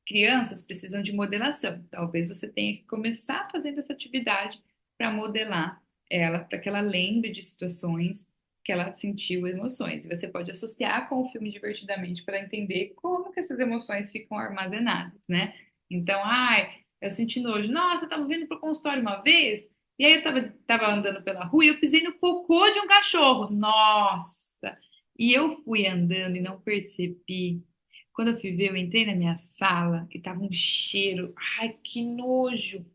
Speaker 1: crianças precisam de modelação. Talvez você tenha que começar fazendo essa atividade para modelar ela, para que ela lembre de situações que ela sentiu emoções. E você pode associar com o filme Divertidamente para entender como que essas emoções ficam armazenadas, né? Então, ai, eu senti nojo. Nossa, eu tava vindo pro consultório uma vez, e aí eu tava andando pela rua e eu pisei no cocô de um cachorro. Nossa! E eu fui andando e não percebi. Quando eu fui ver, eu entrei na minha sala e tava um cheiro. Ai, que nojo!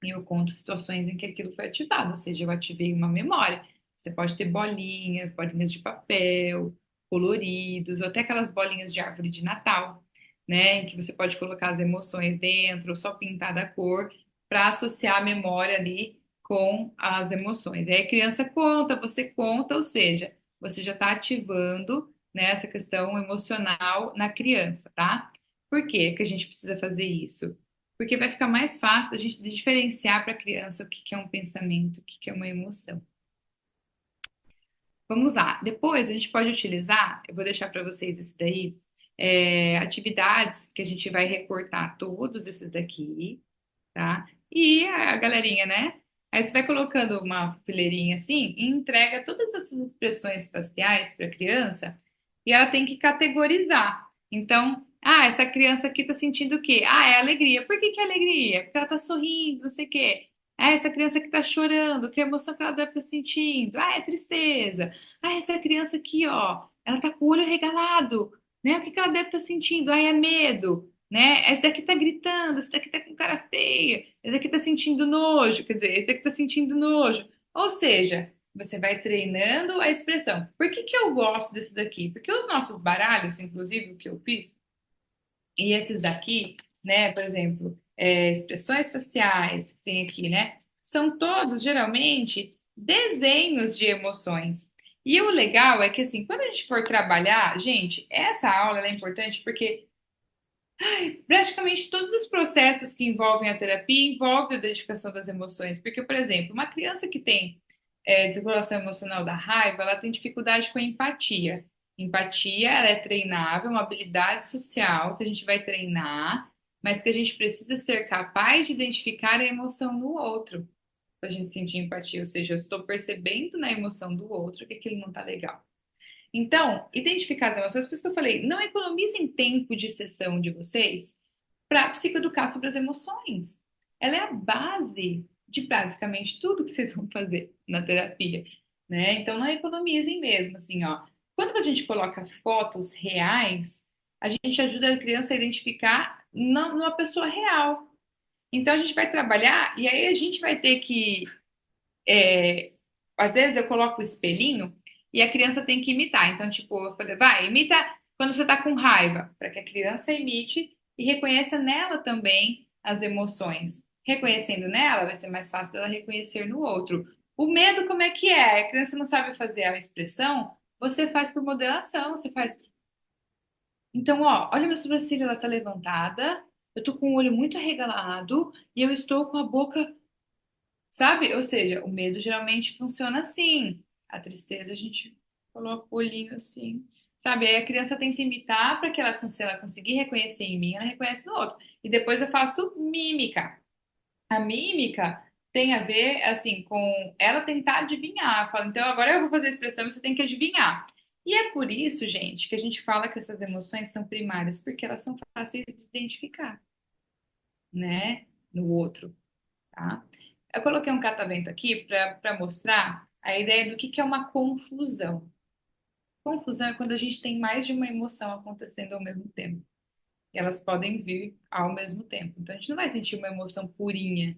Speaker 1: E eu conto situações em que aquilo foi ativado, ou seja, eu ativei uma memória. Você pode ter bolinhas, bolinhas de papel, coloridos, ou até aquelas bolinhas de árvore de Natal, né? Em que você pode colocar as emoções dentro, ou só pintar da cor, para associar a memória ali com as emoções. E aí a criança conta, ou seja, você já está ativando, né, essa questão emocional na criança, tá? Por que que a gente precisa fazer isso? Porque vai ficar mais fácil da gente diferenciar para a criança o que que é um pensamento, o que que é uma emoção. Vamos lá. Depois a gente pode utilizar, eu vou deixar para vocês esse daí, atividades que a gente vai recortar todos esses daqui, tá? E a galerinha, né? Aí você vai colocando uma fileirinha assim e entrega todas essas expressões faciais para a criança e ela tem que categorizar. Então, essa criança aqui tá sentindo o quê? É alegria. Por que que é alegria? Porque ela tá sorrindo, não sei o quê. Essa criança que tá chorando, que emoção que ela deve estar sentindo? É tristeza. Essa criança aqui, ó, ela tá com o olho regalado, né? O que que ela deve estar sentindo? É medo, né? Esse daqui tá gritando, esse daqui tá com cara feia, esse daqui tá sentindo nojo, quer dizer, esse daqui tá sentindo nojo. Ou seja, você vai treinando a expressão. Por que que eu gosto desse daqui? Porque os nossos baralhos, inclusive o que eu fiz, e esses daqui, né, por exemplo, expressões faciais, que tem aqui, né, são todos geralmente desenhos de emoções. E o legal é que, assim, quando a gente for trabalhar, gente, essa aula ela é importante porque praticamente todos os processos que envolvem a terapia envolvem a identificação das emoções. Porque, por exemplo, uma criança que tem desregulação emocional da raiva, ela tem dificuldade com a empatia. Empatia, ela é treinável, uma habilidade social que a gente vai treinar, mas que a gente precisa ser capaz de identificar a emoção no outro para a gente sentir empatia. Ou seja, eu estou percebendo na emoção do outro que aquilo não está legal. Então, identificar as emoções, por isso que eu falei, não economizem tempo de sessão de vocês para psicoeducar sobre as emoções. Ela é a base de basicamente tudo que vocês vão fazer na terapia, né? Então, não economizem mesmo, assim, ó. Quando a gente coloca fotos reais, a gente ajuda a criança a identificar numa pessoa real. Então, a gente vai trabalhar e aí a gente vai ter que é, às vezes eu coloco o espelhinho e a criança tem que imitar. Então, tipo, eu falei, vai, imita quando você tá com raiva, para que a criança imite e reconheça nela também as emoções. Reconhecendo nela, vai ser mais fácil dela reconhecer no outro. O medo, como é que é? A criança não sabe fazer a expressão, você faz por modelação, você faz. Então, ó, olha minha sobrancelha, ela tá levantada, eu tô com o olho muito arregalado e eu estou com a boca. Sabe? Ou seja, o medo geralmente funciona assim. A tristeza a gente coloca o olhinho assim. Sabe? Aí a criança tenta imitar para que ela, se ela conseguir reconhecer em mim, ela reconhece no outro. E depois eu faço mímica. A mímica tem a ver, assim, com ela tentar adivinhar. Fala, então agora eu vou fazer a expressão e você tem que adivinhar. E é por isso, gente, que a gente fala que essas emoções são primárias, porque elas são fáceis de identificar, né? No outro, tá? Eu coloquei um catavento aqui para mostrar a ideia do que é uma confusão. Confusão é quando a gente tem mais de uma emoção acontecendo ao mesmo tempo. E elas podem vir ao mesmo tempo. Então a gente não vai sentir uma emoção purinha,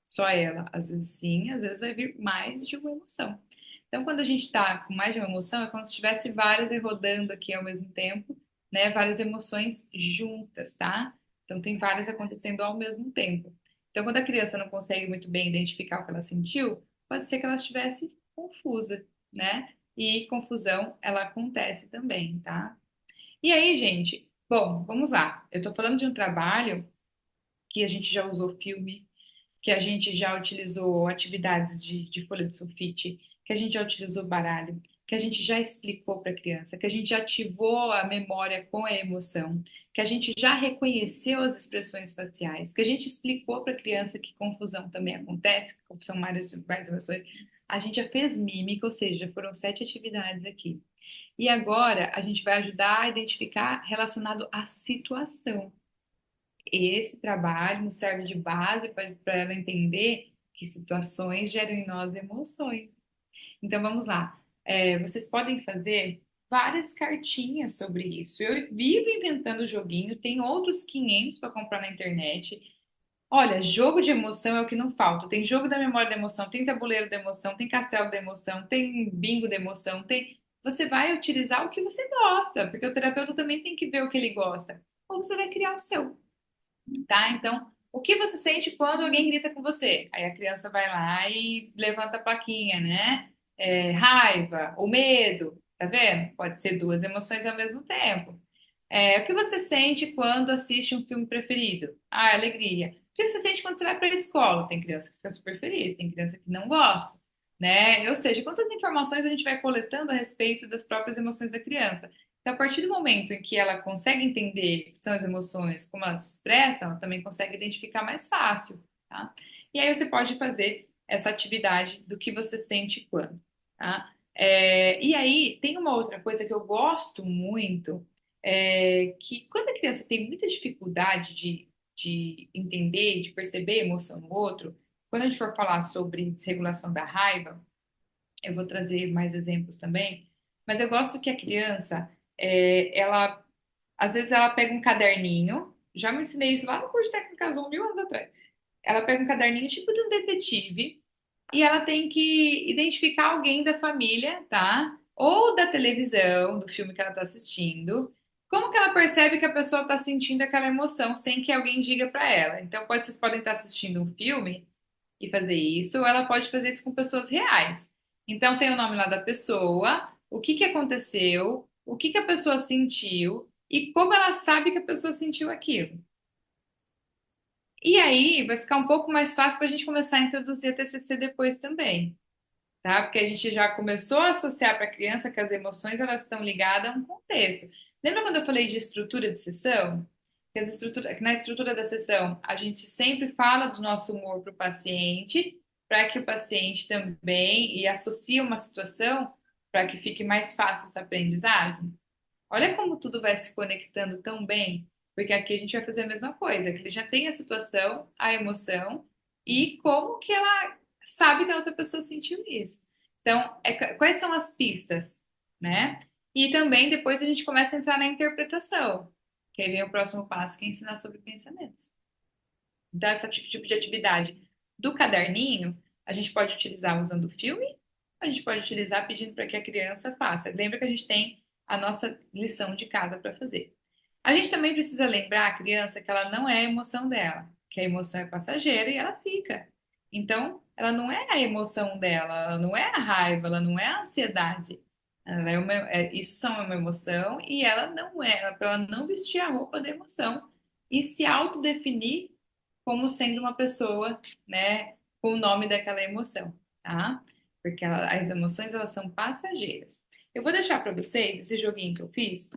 Speaker 1: só ela. Às vezes sim, às vezes vai vir mais de uma emoção. Então quando a gente está com mais de uma emoção, é como se tivesse várias aí rodando aqui ao mesmo tempo, né? Várias emoções juntas, tá? Então tem várias acontecendo ao mesmo tempo. Então quando a criança não consegue muito bem identificar o que ela sentiu, pode ser que ela estivesse confusa, né? E confusão, ela acontece também, tá? E aí, gente, bom, vamos lá. Eu estou falando de um trabalho que a gente já usou filme, que a gente já utilizou atividades de folha de sulfite, que a gente já utilizou baralho. que a gente já explicou para a criança, que a gente já ativou a memória com a emoção, que a gente já reconheceu as expressões faciais, que a gente explicou para a criança que confusão também acontece, que são várias emoções, a gente já fez mímica, ou seja, já foram 7 atividades aqui. E agora a gente vai ajudar a identificar relacionado à situação. Esse trabalho nos serve de base para ela entender que situações geram em nós emoções. Então vamos lá. Vocês podem fazer várias cartinhas sobre isso. Eu vivo inventando joguinho, tem outros 500 para comprar na internet. Olha, jogo de emoção é o que não falta. Tem jogo da memória da emoção, tem tabuleiro da emoção, tem castelo da emoção, tem bingo da emoção, tem. Você vai utilizar o que você gosta, porque o terapeuta também tem que ver o que ele gosta. Ou você vai criar o seu, tá? Então, o que você sente quando alguém grita com você? Aí a criança vai lá e levanta a plaquinha, né? Raiva, ou medo, tá vendo? Pode ser duas emoções ao mesmo tempo. O que você sente quando assiste um filme preferido? Ah, alegria. O que você sente quando você vai para a escola? Tem criança que fica super feliz, tem criança que não gosta, né? Ou seja, quantas informações a gente vai coletando a respeito das próprias emoções da criança? Então, a partir do momento em que ela consegue entender o que são as emoções, como elas se expressam, ela também consegue identificar mais fácil, tá? E aí você pode fazer essa atividade do que você sente quando, tá? E aí tem uma outra coisa que eu gosto muito, que quando a criança tem muita dificuldade de entender e de perceber a emoção no outro, quando a gente for falar sobre desregulação da raiva, eu vou trazer mais exemplos também, mas eu gosto que a criança, ela, às vezes ela pega um caderninho, já me ensinei isso lá no curso de técnicas 1 mil anos atrás. Ela pega um caderninho tipo de um detetive e ela tem que identificar alguém da família, tá? Ou da televisão, do filme que ela está assistindo. Como que ela percebe que a pessoa está sentindo aquela emoção sem que alguém diga para ela? Então, vocês podem estar assistindo um filme e fazer isso, ou ela pode fazer isso com pessoas reais. Então, tem o nome lá da pessoa, o que que aconteceu, o que que a pessoa sentiu e como ela sabe que a pessoa sentiu aquilo. E aí vai ficar um pouco mais fácil para a gente começar a introduzir a TCC depois também, tá? Porque a gente já começou a associar para a criança que as emoções elas estão ligadas a um contexto. Lembra quando eu falei de estrutura de sessão? Que na estrutura da sessão a gente sempre fala do nosso humor para o paciente, para que o paciente também e associe uma situação para que fique mais fácil essa aprendizagem. Olha como tudo vai se conectando tão bem, porque aqui a gente vai fazer a mesma coisa, que ele já tem a situação, a emoção e como que ela sabe que a outra pessoa sentiu isso. Então, quais são as pistas, né? E também depois a gente começa a entrar na interpretação, que aí vem o próximo passo, que é ensinar sobre pensamentos. Então, esse tipo de atividade do caderninho, a gente pode utilizar usando o filme, a gente pode utilizar pedindo para que a criança faça. Lembra que a gente tem a nossa lição de casa para fazer. A gente também precisa lembrar a criança que ela não é a emoção dela, que a emoção é passageira e ela fica. Então, ela não é a emoção dela, ela não é a raiva, ela não é a ansiedade. Isso são uma emoção e ela não é, para ela não vestir a roupa da emoção e se autodefinir como sendo uma pessoa, né, com o nome daquela emoção, tá? Porque as emoções, elas são passageiras. Eu vou deixar para vocês esse joguinho que eu fiz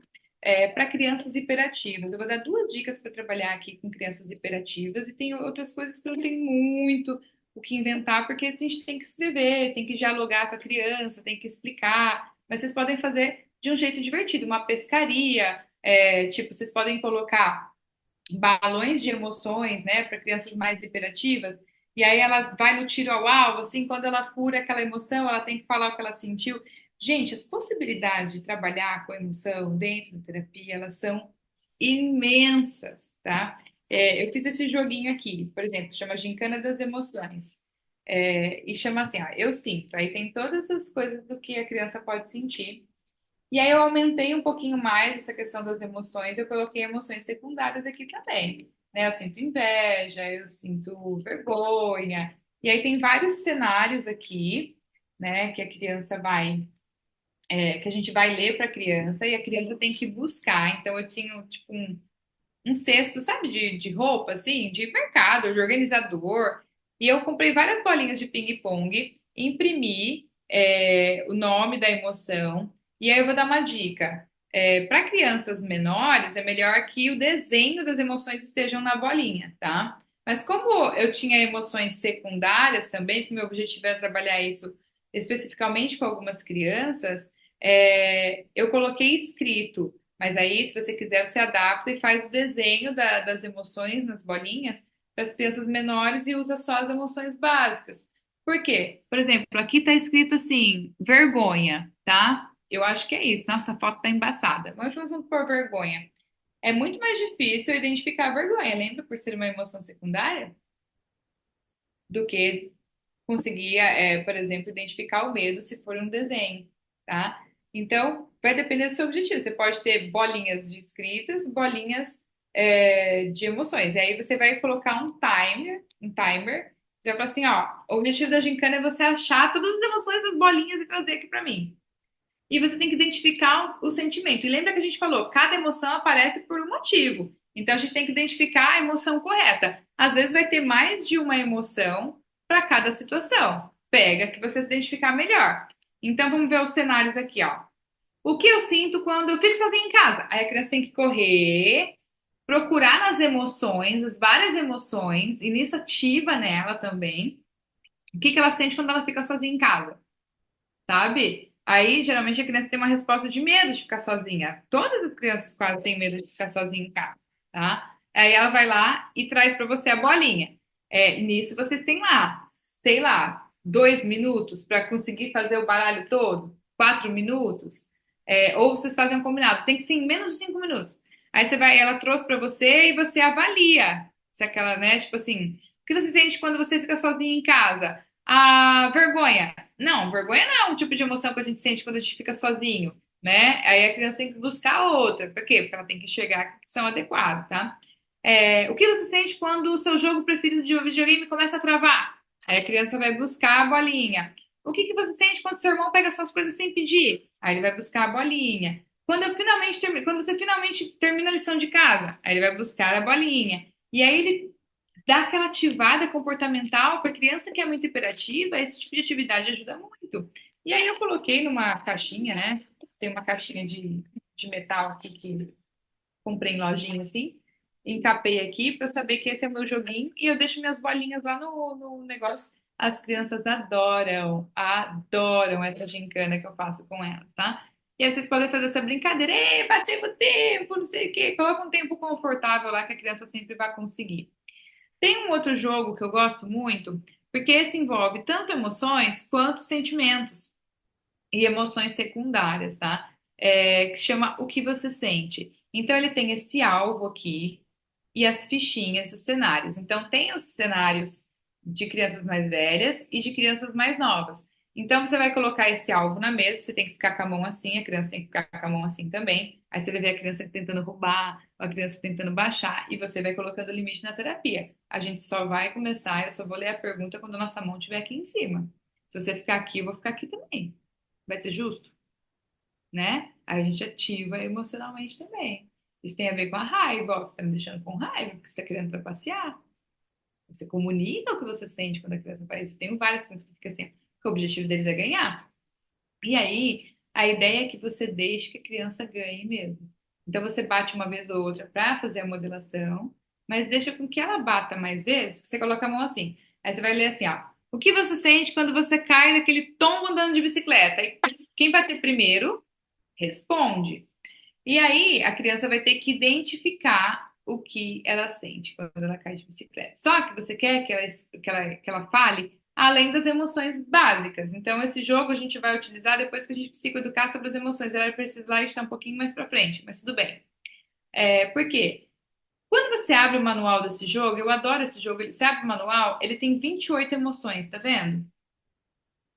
Speaker 1: para crianças hiperativas. Eu vou dar 2 dicas para trabalhar aqui com crianças hiperativas e tem outras coisas que eu não tenho muito o que inventar, porque a gente tem que escrever, tem que dialogar com a criança, tem que explicar, mas vocês podem fazer de um jeito divertido, uma pescaria, tipo, vocês podem colocar balões de emoções, né, para crianças mais hiperativas. E aí ela vai no tiro ao alvo, assim, quando ela fura aquela emoção, ela tem que falar o que ela sentiu. Gente, as possibilidades de trabalhar com emoção dentro da terapia, elas são imensas, tá? Eu fiz esse joguinho aqui, por exemplo, chama Gincana das Emoções. E chama assim, ó, eu sinto. Aí tem todas as coisas do que a criança pode sentir. E aí eu aumentei um pouquinho mais essa questão das emoções, eu coloquei emoções secundárias aqui também, né? Eu sinto inveja, eu sinto vergonha. E aí tem vários cenários aqui, né, que a criança vai, que a gente vai ler para a criança e a criança tem que buscar. Então eu tinha tipo um cesto, sabe, de roupa, assim, de mercado, de organizador. E eu comprei várias bolinhas de ping-pong, imprimi. o nome da emoção. E aí eu vou dar uma dica. Para crianças menores, é melhor que o desenho das emoções estejam na bolinha, tá? Mas como eu tinha emoções secundárias também, que meu objetivo era trabalhar isso especificamente com algumas crianças, eu coloquei escrito. Mas aí, se você quiser, você adapta e faz o desenho das emoções nas bolinhas para as crianças menores e usa só as emoções básicas. Por quê? Por exemplo, aqui tá escrito assim, vergonha, tá? Eu acho que é isso. Nossa, a foto tá embaçada. Mas nós vamos por vergonha. É muito mais difícil identificar a vergonha, lembra? Por ser uma emoção secundária, do que conseguir, por exemplo, identificar o medo se for um desenho, tá? Então, vai depender do seu objetivo. Você pode ter bolinhas de escritas, bolinhas, de emoções. E aí você vai colocar um timer. Você vai falar assim, ó, o objetivo da gincana é você achar todas as emoções das bolinhas e trazer aqui pra mim. E você tem que identificar o sentimento. E lembra que a gente falou, cada emoção aparece por um motivo. Então a gente tem que identificar a emoção correta. Às vezes vai ter mais de uma emoção para cada situação. Pega que você se identificar melhor. Então vamos ver os cenários aqui, ó. O que eu sinto quando eu fico sozinha em casa? Aí a criança tem que correr, procurar nas emoções, as várias emoções, e nisso ativa nela também. O que que ela sente quando ela fica sozinha em casa? Sabe? Aí, geralmente, a criança tem uma resposta de medo de ficar sozinha. Todas as crianças quase têm medo de ficar sozinha em casa, tá? Aí ela vai lá e traz para você a bolinha. E nisso você tem lá, sei lá, 2 minutos para conseguir fazer o baralho todo, 4 minutos. Ou vocês fazem um combinado, tem que ser em menos de 5 minutos. Aí você vai, ela trouxe para você e você avalia se aquela, né, tipo assim, o que você sente quando você fica sozinha em casa? A vergonha. Não, vergonha não é um tipo de emoção que a gente sente quando a gente fica sozinho, né? Aí a criança tem que buscar outra. Por quê? Porque ela tem que enxergar que são adequados, tá? O que você sente quando o seu jogo preferido de videogame começa a travar? Aí a criança vai buscar a bolinha. O que que você sente quando seu irmão pega suas coisas sem pedir? Aí ele vai buscar a bolinha. Quando você finalmente termina a lição de casa, aí ele vai buscar a bolinha. E aí ele dá aquela ativada comportamental para criança que é muito hiperativa, esse tipo de atividade ajuda muito. E aí eu coloquei numa caixinha, né? Tem uma caixinha de metal aqui que comprei em lojinha assim, encapei aqui para eu saber que esse é o meu joguinho e eu deixo minhas bolinhas lá no negócio. As crianças adoram, adoram essa gincana que eu faço com elas, tá? E aí vocês podem fazer essa brincadeira, ei, batemos o tempo, não sei o quê. Coloca um tempo confortável lá que a criança sempre vai conseguir. Tem um outro jogo que eu gosto muito, porque esse envolve tanto emoções quanto sentimentos e emoções secundárias, tá? Que se chama O que você sente. Então ele tem esse alvo aqui e as fichinhas, os cenários. Então tem os cenários de crianças mais velhas e de crianças mais novas. Então você vai colocar esse alvo na mesa, você tem que ficar com a mão assim, a criança tem que ficar com a mão assim também. Aí você vai ver a criança tentando roubar, a criança tentando baixar, e você vai colocando o limite na terapia. A gente só vai começar, eu só vou ler a pergunta quando a nossa mão estiver aqui em cima. Se você ficar aqui, eu vou ficar aqui também. Vai ser justo, né? Aí a gente ativa emocionalmente também. Isso tem a ver com a raiva, ó, você tá me deixando com raiva porque você tá querendo trapacear. Você comunica o que você sente quando a criança faz isso. Tenho várias crianças que ficam assim, que o objetivo deles é ganhar. E aí, a ideia é que você deixe que a criança ganhe mesmo. Então você bate uma vez ou outra para fazer a modelação, mas deixa com que ela bata mais vezes. Você coloca a mão assim. Aí você vai ler assim, ó. O que você sente quando você cai daquele tombo andando de bicicleta? E quem bater primeiro responde. E aí a criança vai ter que identificar o que ela sente quando ela cai de bicicleta. Só que você quer que ela fale além das emoções básicas. Então, esse jogo a gente vai utilizar depois que a gente psicoeducar sobre as emoções. Era para esse slide estar um pouquinho mais para frente, mas tudo bem. Por quê? Quando você abre o manual desse jogo, eu adoro esse jogo. Você abre o manual, ele tem 28 emoções, tá vendo?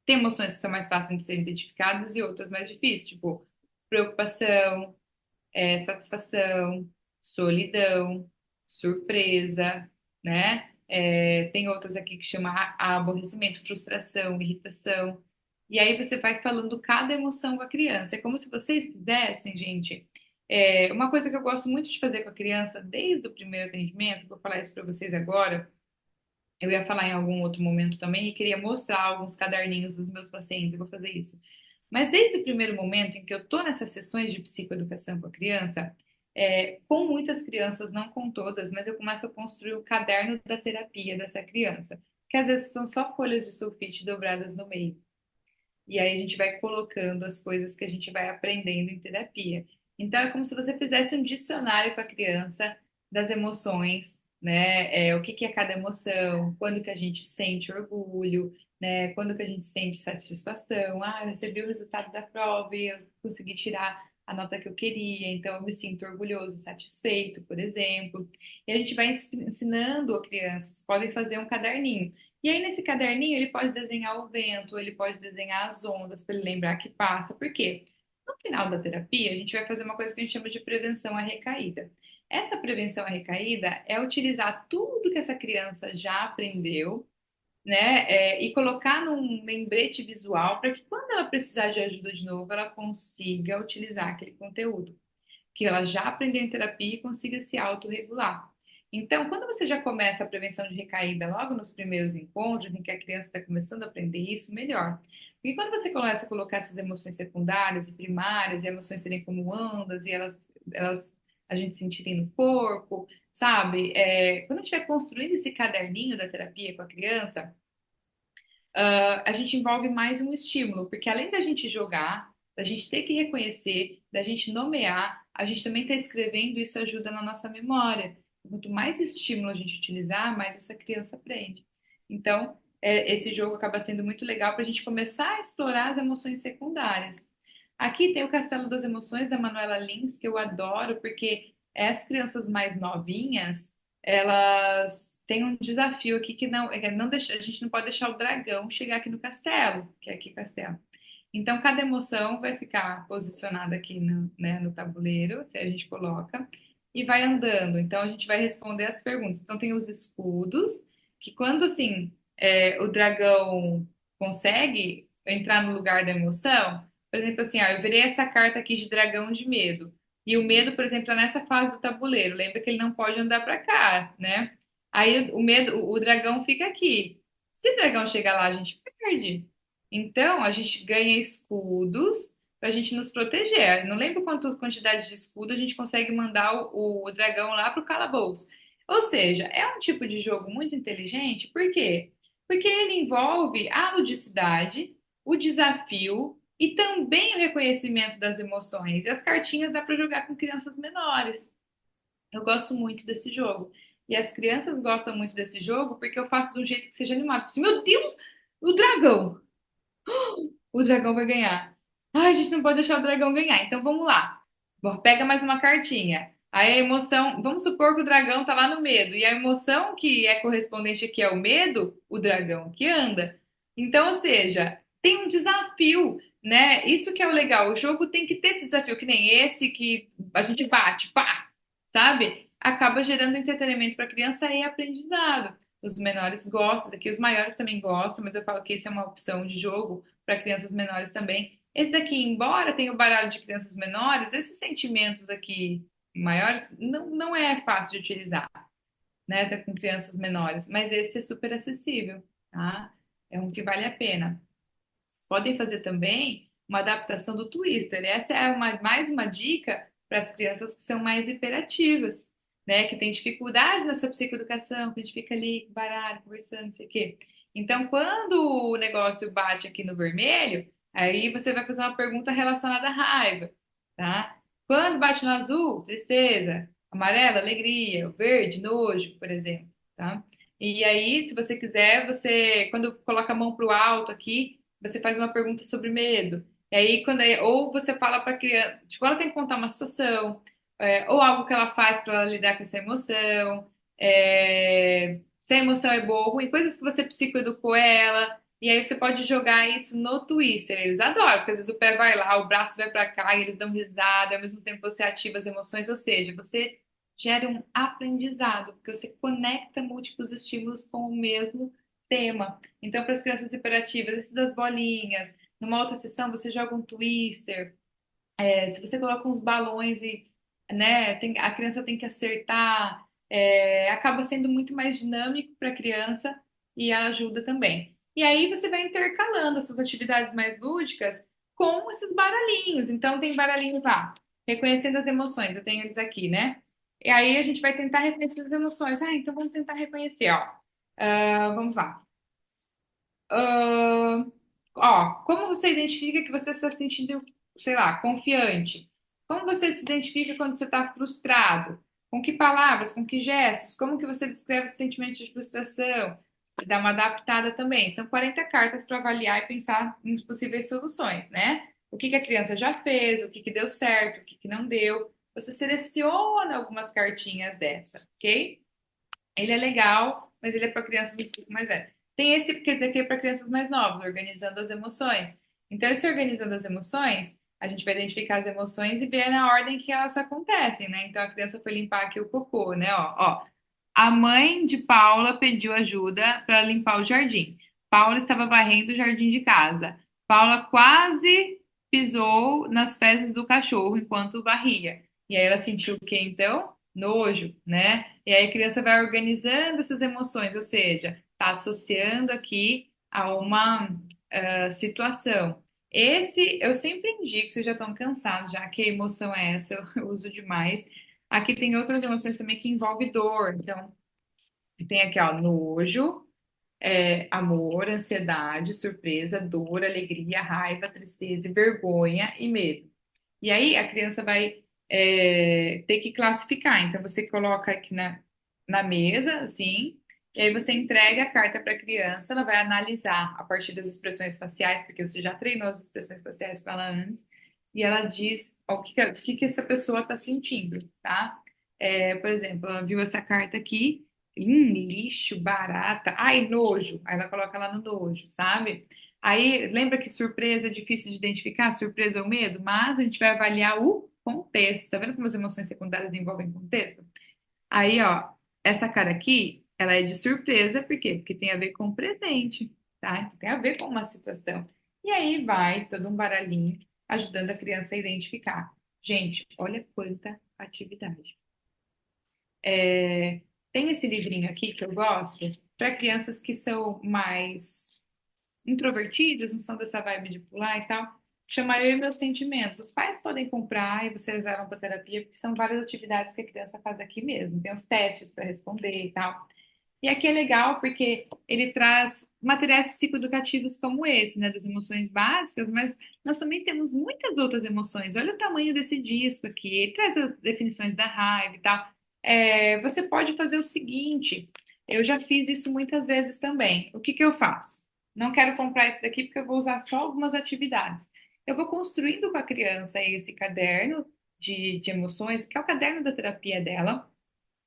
Speaker 1: Tem emoções que são mais fáceis de serem identificadas e outras mais difíceis, tipo preocupação, satisfação, solidão, surpresa, né? Tem outras aqui que chama aborrecimento, frustração, irritação. E aí você vai falando cada emoção com a criança. É como se vocês fizessem, gente. Uma coisa que eu gosto muito de fazer com a criança, desde o primeiro atendimento, vou falar isso para vocês agora, Eu ia falar em algum outro momento também e queria mostrar alguns caderninhos dos meus pacientes, eu vou fazer isso. Mas desde o primeiro momento em que eu estou nessas sessões de psicoeducação com a criança, com muitas crianças, não com todas, mas eu começo a construir o caderno da terapia dessa criança, que às vezes são só folhas de sulfite dobradas no meio. E aí a gente vai colocando as coisas que a gente vai aprendendo em terapia. Então é como se você fizesse um dicionário com a criança das emoções, né? O que que é cada emoção, quando que a gente sente orgulho, né? Quando que a gente sente satisfação. Ah, eu recebi o resultado da prova e eu consegui tirar a nota que eu queria, então eu me sinto orgulhoso e satisfeito, por exemplo. E a gente vai ensinando a criança, vocês podem fazer um caderninho. E aí, nesse caderninho, ele pode desenhar o vento, ele pode desenhar as ondas para ele lembrar que passa. Por quê? No final da terapia, a gente vai fazer uma coisa que a gente chama de prevenção à recaída. Essa prevenção à recaída é utilizar tudo que essa criança já aprendeu, né, e colocar num lembrete visual para que quando ela precisar de ajuda de novo, ela consiga utilizar aquele conteúdo que ela já aprendeu em terapia e consiga se autorregular. Então, quando você já começa a prevenção de recaída logo nos primeiros encontros, em que a criança está começando a aprender isso, melhor. Porque quando você começa a colocar essas emoções secundárias e primárias, e emoções serem como ondas, e elas a gente sentirem no corpo, sabe? Quando a gente vai construindo esse caderninho da terapia com a criança, a gente envolve mais um estímulo, porque além da gente jogar, da gente ter que reconhecer, da gente nomear, a gente também está escrevendo, isso ajuda na nossa memória. Quanto mais estímulo a gente utilizar, mais essa criança aprende. Então, esse jogo acaba sendo muito legal para a gente começar a explorar as emoções secundárias. Aqui tem o Castelo das Emoções da Manuela Lins, que eu adoro, porque as crianças mais novinhas, elas têm um desafio aqui que não deixa, a gente não pode deixar o dragão chegar aqui no castelo, que é aqui castelo. Então, cada emoção vai ficar posicionada aqui no tabuleiro, se a gente coloca, e vai andando. Então, a gente vai responder as perguntas. Então, tem os escudos, que quando, assim, o dragão consegue entrar no lugar da emoção, por exemplo, assim, eu virei essa carta aqui de dragão de medo. E o medo, por exemplo, é nessa fase do tabuleiro. Lembra que ele não pode andar para cá, né? Aí o medo, o dragão fica aqui. Se o dragão chegar lá, a gente perde. Então, a gente ganha escudos para a gente nos proteger. Não lembro quantas quantidades de escudo a gente consegue mandar o dragão lá para o calabouço. Ou seja, é um tipo de jogo muito inteligente. Por quê? Porque ele envolve a ludicidade, o desafio e também o reconhecimento das emoções. E as cartinhas dá para jogar com crianças menores. Eu gosto muito desse jogo. E as crianças gostam muito desse jogo porque eu faço de um jeito que seja animado. Tipo assim, meu Deus, o dragão! O dragão vai ganhar. Ai, a gente não pode deixar o dragão ganhar. Então vamos lá. Bom, pega mais uma cartinha. Aí a emoção, vamos supor que o dragão tá lá no medo. E a emoção que é correspondente aqui ao medo, o dragão que anda. Então, ou seja, tem um desafio, né? Isso que é o legal. O jogo tem que ter esse desafio, que nem esse que a gente bate, pá, sabe? Acaba gerando entretenimento para a criança e aprendizado. Os menores gostam daqui, os maiores também gostam, mas eu falo que esse é uma opção de jogo para crianças menores também. Esse daqui, embora tenha o baralho de crianças menores, esses sentimentos aqui maiores não é fácil de utilizar, né? Tá com crianças menores, mas esse é super acessível, tá? É um que vale a pena. Vocês podem fazer também uma adaptação do Twister. Essa é mais uma dica para as crianças que são mais hiperativas, né? Que têm dificuldade nessa psicoeducação, que a gente fica ali com baralho, conversando, não sei o quê. Então, quando o negócio bate aqui no vermelho, aí você vai fazer uma pergunta relacionada à raiva, tá? Quando bate no azul, tristeza. Amarelo, alegria. O verde, nojo, por exemplo, tá? E aí, se você quiser, quando coloca a mão para o alto aqui, você faz uma pergunta sobre medo. E aí, ou você fala para a criança, tipo, ela tem que contar uma situação, ou algo que ela faz para ela lidar com essa emoção, se a emoção é boa ou ruim, coisas que você psicoeducou ela. E aí você pode jogar isso no Twister. Eles adoram, porque às vezes o pé vai lá, o braço vai para cá, e eles dão risada, ao mesmo tempo você ativa as emoções, ou seja, você gera um aprendizado, porque você conecta múltiplos estímulos com o mesmo tema. Então, para as crianças hiperativas, esse das bolinhas. Numa outra sessão, você joga um twister. Se você coloca uns balões e, né, a criança tem que acertar, acaba sendo muito mais dinâmico para a criança e ela ajuda também. E aí você vai intercalando essas atividades mais lúdicas com esses baralhinhos. Então tem baralhinhos lá, reconhecendo as emoções. Eu tenho eles aqui, né? E aí a gente vai tentar reconhecer as emoções. Ah, então vamos tentar reconhecer, ó. Vamos lá. Ah, como você identifica que você está se sentindo, sei lá, confiante? Como você se identifica quando você está frustrado? Com que palavras, com que gestos? Como que você descreve esse sentimento de frustração? E dá uma adaptada também. São 40 cartas para avaliar e pensar em possíveis soluções, né? O que que a criança já fez, o que que deu certo, o que que não deu. Você seleciona algumas cartinhas dessa, ok? Ele é legal, mas ele é para crianças um pouco mais velhas. Tem esse que daqui é para crianças mais novas, organizando as emoções. Então, esse organizando as emoções, a gente vai identificar as emoções e ver na ordem que elas acontecem, né? Então, a criança foi limpar aqui o cocô, né? Ó, a mãe de Paula pediu ajuda para limpar o jardim. Paula estava varrendo o jardim de casa. Paula quase pisou nas fezes do cachorro enquanto varria. E aí ela sentiu o quê, então? Nojo, né? E aí a criança vai organizando essas emoções, ou seja, está associando aqui a uma situação. Esse eu sempre indico, vocês já estão cansados, já que a emoção é essa, eu uso demais. Aqui tem outras emoções também que envolvem dor. Então, tem aqui, ó, nojo, amor, ansiedade, surpresa, dor, alegria, raiva, tristeza, vergonha e medo. E aí a criança vai ter que classificar. Então você coloca aqui na mesa, assim, e aí você entrega a carta para a criança, ela vai analisar a partir das expressões faciais, porque você já treinou as expressões faciais com ela antes, e ela diz ó, o que que essa pessoa está sentindo, tá? Por exemplo, ela viu essa carta aqui, lixo, barata, ai, nojo. Aí ela coloca lá no nojo, sabe? Aí, lembra que surpresa é difícil de identificar, surpresa ou medo? Mas a gente vai avaliar o contexto. Tá vendo como as emoções secundárias envolvem contexto? Aí, ó, essa cara aqui, ela é de surpresa, por quê? Porque tem a ver com o presente, tá? Então, tem a ver com uma situação. E aí vai todo um baralhinho ajudando a criança a identificar. Gente, olha quanta atividade. É, tem esse livrinho aqui que eu gosto para crianças que são mais introvertidas, não são dessa vibe de pular e tal, chama Eu e Meus Sentimentos. Os pais podem comprar e vocês levam para terapia, porque são várias atividades que a criança faz aqui mesmo. Tem os testes para responder e tal. E aqui é legal porque ele traz materiais psicoeducativos como esse, né, das emoções básicas, mas nós também temos muitas outras emoções. Olha o tamanho desse disco aqui, ele traz as definições da raiva e tal. Você pode fazer o seguinte, eu já fiz isso muitas vezes também. O que que eu faço? Não quero comprar esse daqui porque eu vou usar só algumas atividades. Eu vou construindo com a criança esse caderno de emoções, que é o caderno da terapia dela,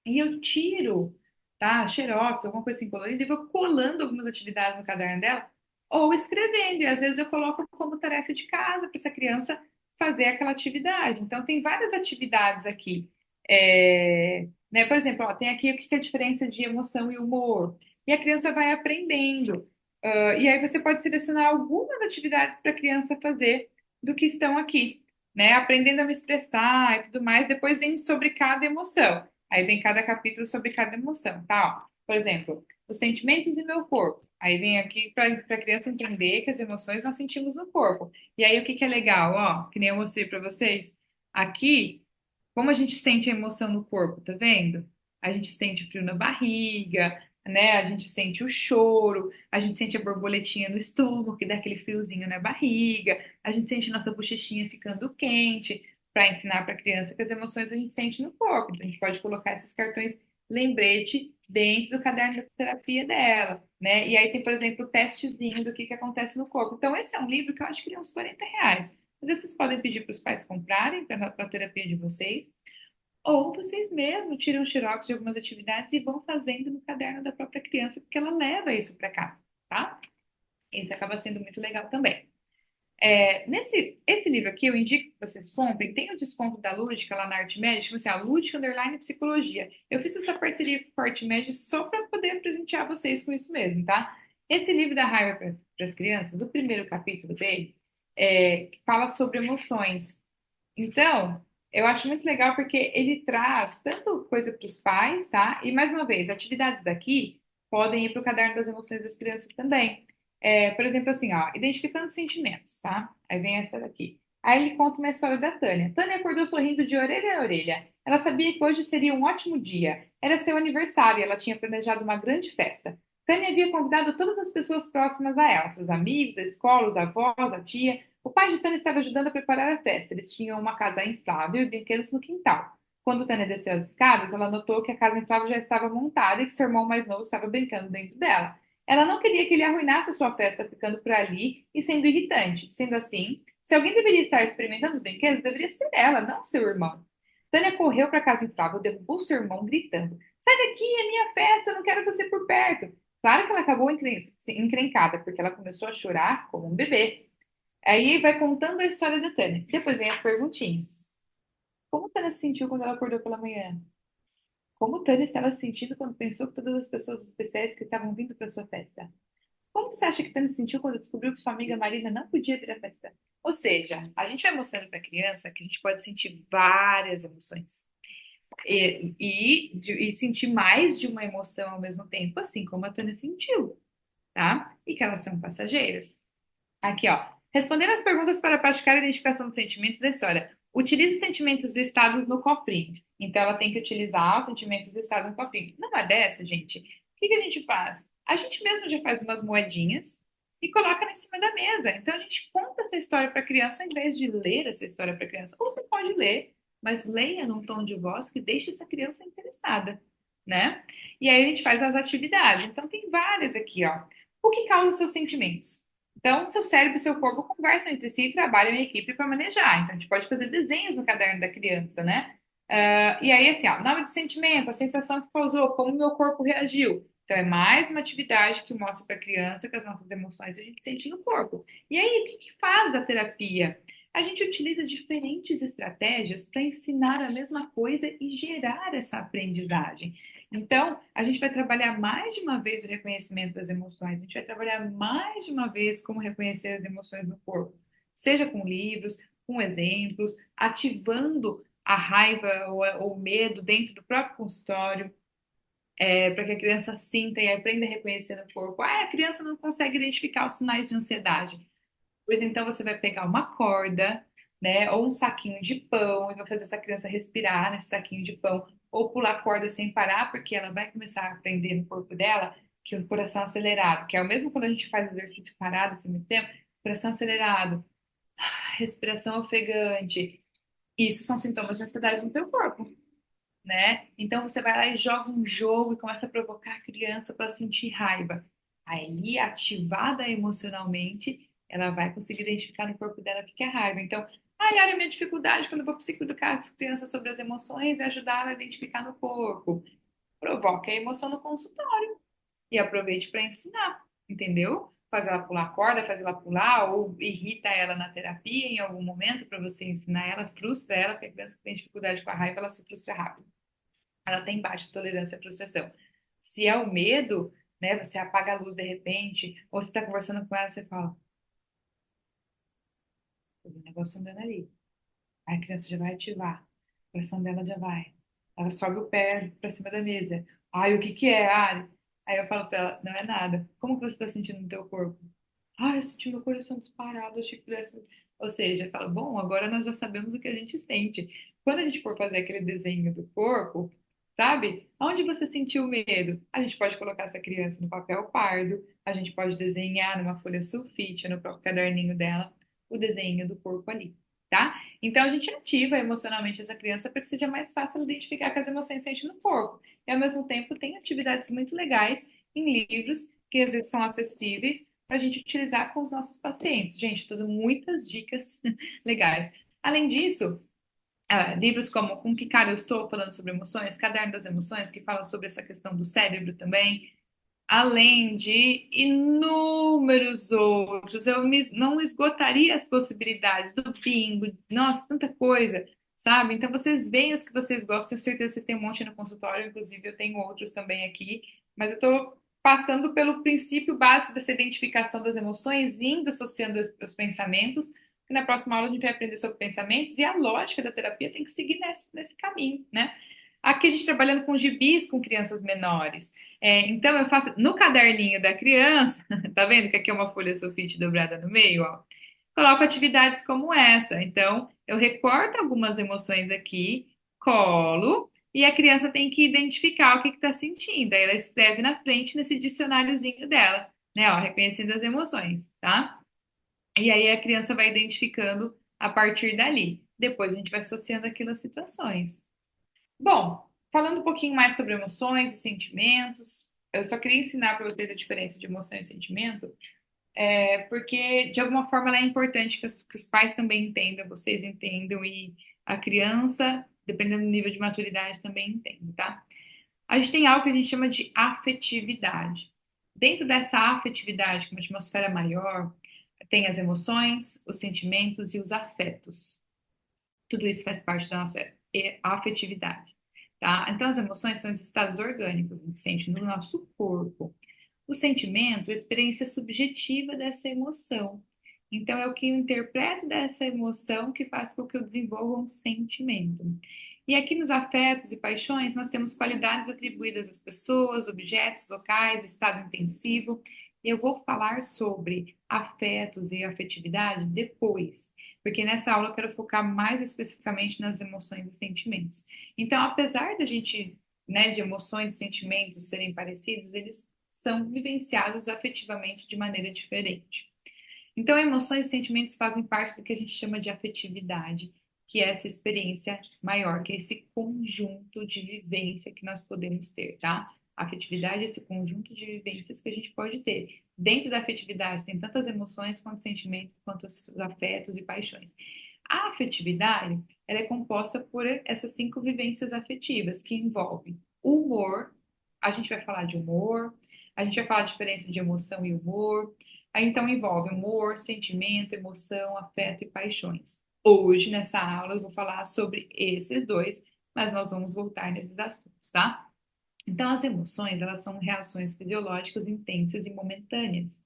Speaker 1: e eu tiro, tá? Xerox, alguma coisa assim colorida, e vou colando algumas atividades no caderno dela, ou escrevendo. E às vezes eu coloco como tarefa de casa para essa criança fazer aquela atividade. Então, tem várias atividades aqui. Né? Por exemplo, ó, tem aqui o que que é a diferença de emoção e humor. E a criança vai aprendendo. E aí você pode selecionar algumas atividades para a criança fazer do que estão aqui, né? Aprendendo a me expressar e tudo mais. Depois vem sobre cada emoção. Aí vem cada capítulo sobre cada emoção, tá? Ó, por exemplo, os sentimentos e meu corpo. Aí vem aqui para a criança entender que as emoções nós sentimos no corpo. E aí o que que é legal, ó, que nem eu mostrei para vocês. Aqui, como a gente sente a emoção no corpo, tá vendo? A gente sente frio na barriga, né? A gente sente o choro, a gente sente a borboletinha no estômago, que dá aquele friozinho na barriga, a gente sente nossa bochechinha ficando quente, para ensinar para a criança que as emoções a gente sente no corpo. Então, a gente pode colocar esses cartões lembrete dentro do caderno da terapia dela, né? E aí tem, por exemplo, o testezinho do que acontece no corpo. Então, esse é um livro que eu acho que ele é uns R$ 40. Mas vocês podem pedir para os pais comprarem para a terapia de vocês, ou vocês mesmos tiram xerox de algumas atividades e vão fazendo no caderno da própria criança, porque ela leva isso para casa, tá? Isso acaba sendo muito legal também. Esse livro aqui, eu indico que vocês comprem. Tem o desconto da Lúdica lá na Artmed, chama assim, a Lúdica Underline Psicologia. Eu fiz essa parceria com a Artmed só para poder presentear vocês com isso mesmo, tá? Esse livro da raiva para as crianças, o primeiro capítulo dele, fala sobre emoções. Então, eu acho muito legal porque ele traz tanto coisa para os pais, tá? E mais uma vez, atividades daqui. podem ir para o caderno das emoções das crianças também. Por exemplo, assim, ó, identificando sentimentos, tá? Aí vem essa daqui. Aí ele conta uma história da Tânia. Tânia acordou sorrindo de orelha a orelha. Ela sabia que hoje seria um ótimo dia. Era seu aniversário e ela tinha planejado uma grande festa. Tânia havia convidado todas as pessoas próximas a ela, seus amigos, a escola, os avós, a tia. O pai de Tânia estava ajudando a preparar a festa. Eles tinham uma casa inflável e brinquedos no quintal. Quando Tânia desceu as escadas, ela notou que a casa inflável já estava montada e que seu irmão mais novo estava brincando dentro dela. Ela não queria que ele arruinasse a sua festa ficando por ali e sendo irritante. Sendo assim, se alguém deveria estar experimentando os brinquedos, deveria ser ela, não seu irmão. Tânia correu para a casa inflável, derrubou seu irmão, gritando: Sai daqui, é minha festa, eu não quero você por perto. Claro que ela acabou encrencada, porque ela começou a chorar como um bebê. Aí vai contando a história da Tânia. Depois vem as perguntinhas. Como Tânia se sentiu quando ela acordou pela manhã? Como Tânia estava se sentindo quando pensou que todas as pessoas especiais que estavam vindo para sua festa? Como você acha que Tânia se sentiu quando descobriu que sua amiga Marina não podia vir à festa? Ou seja, a gente vai mostrando para a criança que a gente pode sentir várias emoções e sentir mais de uma emoção ao mesmo tempo, assim como a Tânia sentiu, tá? E que elas são passageiras. Aqui, ó. Respondendo as perguntas para praticar a identificação dos sentimentos da história. Utilize os sentimentos listados no cofrinho. Então, ela tem que utilizar os sentimentos listados no cofrinho. Numa dessa, gente, o que que a gente faz? A gente mesmo já faz umas moedinhas e coloca em cima da mesa. Então, a gente conta essa história para a criança, ao invés de ler essa história para a criança. Ou você pode ler, mas leia num tom de voz que deixe essa criança interessada, né? E aí a gente faz as atividades. Então, tem várias aqui, ó. O que causa seus sentimentos? Então, seu cérebro e seu corpo conversam entre si e trabalham em equipe para manejar. Então, a gente pode fazer desenhos no caderno da criança, né? E aí, assim, ó, nome de sentimento, a sensação que causou, como meu corpo reagiu. Então, é mais uma atividade que mostra para a criança que as nossas emoções a gente sente no corpo. E aí, o que que faz da terapia? A gente utiliza diferentes estratégias para ensinar a mesma coisa e gerar essa aprendizagem. Então, a gente vai trabalhar mais de uma vez o reconhecimento das emoções, a gente vai trabalhar mais de uma vez como reconhecer as emoções no corpo, seja com livros, com exemplos, ativando a raiva ou o medo dentro do próprio consultório, para que a criança sinta e aprenda a reconhecer no corpo. Ah, a criança não consegue identificar os sinais de ansiedade. Pois então você vai pegar uma corda, né, ou um saquinho de pão e vai fazer essa criança respirar nesse saquinho de pão, ou pular corda sem parar, porque ela vai começar a aprender no corpo dela que o coração acelerado, que é o mesmo quando a gente faz exercício parado assim muito tempo, coração acelerado, respiração ofegante, isso são sintomas de ansiedade no teu corpo, né? Então você vai lá e joga um jogo e começa a provocar a criança para sentir raiva. Aí, ativada emocionalmente, ela vai conseguir identificar no corpo dela o que é raiva. Então, ai, olha a minha dificuldade quando eu vou psicoeducar as crianças sobre as emoções e ajudar ela a identificar no corpo. Provoque a emoção no consultório e aproveite para ensinar, entendeu? Faz ela pular corda, faz ela pular, ou irrita ela na terapia em algum momento para você ensinar ela, frustra ela, porque a criança que tem dificuldade com a raiva, ela se frustra rápido. Ela tem baixa tolerância à frustração. Se é o medo, né, você apaga a luz de repente, ou você está conversando com ela, você fala, tem um negócio andando ali. Aí a criança já vai ativar, o coração dela já vai. Ela sobe o pé pra cima da mesa. Ai, o que que é, Ari? Aí eu falo pra ela, não é nada. Como que você tá sentindo no teu corpo? Ai, eu senti meu coração disparado, achei que pudesse... Ou seja, eu falo, bom, agora nós já sabemos o que a gente sente. Quando a gente for fazer aquele desenho do corpo, sabe? Onde você sentiu medo? A gente pode colocar essa criança no papel pardo, a gente pode desenhar numa folha sulfite, no próprio caderninho dela, o desenho do corpo ali, tá? Então a gente ativa emocionalmente essa criança para que seja mais fácil identificar que as emoções sente no corpo. E ao mesmo tempo tem atividades muito legais em livros que às vezes são acessíveis para a gente utilizar com os nossos pacientes. Gente, tudo muitas dicas legais. Além disso, livros como Com que cara eu estou, falando sobre emoções, Caderno das Emoções, que fala sobre essa questão do cérebro também, além de inúmeros outros. Não esgotaria as possibilidades do bingo, nossa, tanta coisa, sabe? Então vocês veem os que vocês gostam, tenho certeza que vocês têm um monte no consultório, inclusive eu tenho outros também aqui, mas eu estou passando pelo princípio básico dessa identificação das emoções, indo associando os pensamentos, e na próxima aula a gente vai aprender sobre pensamentos e a lógica da terapia tem que seguir nesse caminho, né? Aqui a gente trabalhando com gibis com crianças menores. Então eu faço no caderninho da criança, tá vendo que aqui é uma folha sulfite dobrada no meio, ó. Coloco atividades como essa. Então eu recorto algumas emoções aqui, colo e a criança tem que identificar o que está sentindo. Aí ela escreve na frente nesse dicionáriozinho dela, né? Ó, reconhecendo as emoções, tá? E aí a criança vai identificando a partir dali. Depois a gente vai associando aquilo às situações. Bom, falando um pouquinho mais sobre emoções e sentimentos, eu só queria ensinar para vocês a diferença de emoção e sentimento, porque de alguma forma ela é importante que os pais também entendam, vocês entendam e a criança, dependendo do nível de maturidade, também entenda, tá? A gente tem algo que a gente chama de afetividade. Dentro dessa afetividade, que é uma atmosfera maior, tem as emoções, os sentimentos e os afetos. Tudo isso faz parte da nossa afetividade, tá? Então, as emoções são os estados orgânicos, que a gente sente no nosso corpo. Os sentimentos, a experiência subjetiva dessa emoção. Então, é o que eu interpreto dessa emoção que faz com que eu desenvolva um sentimento. E aqui nos afetos e paixões, nós temos qualidades atribuídas às pessoas, objetos, locais, estado intensivo. Eu vou falar sobre afetos e afetividade depois, porque nessa aula eu quero focar mais especificamente nas emoções e sentimentos. Então, apesar da gente, né, de emoções e sentimentos serem parecidos, eles são vivenciados afetivamente de maneira diferente. Então, emoções e sentimentos fazem parte do que a gente chama de afetividade, que é essa experiência maior, que é esse conjunto de vivência que nós podemos ter, tá? A afetividade é esse conjunto de vivências que a gente pode ter. Dentro da afetividade tem tantas emoções quanto sentimentos, quanto os afetos e paixões. A afetividade, ela é composta por essas 5 vivências afetivas, que envolvem humor, a gente vai falar de humor, a gente vai falar de diferença de emoção e humor, aí então envolve humor, sentimento, emoção, afeto e paixões. Hoje, nessa aula, eu vou falar sobre esses dois, mas nós vamos voltar nesses assuntos, tá? Então, as emoções, elas são reações fisiológicas intensas e momentâneas,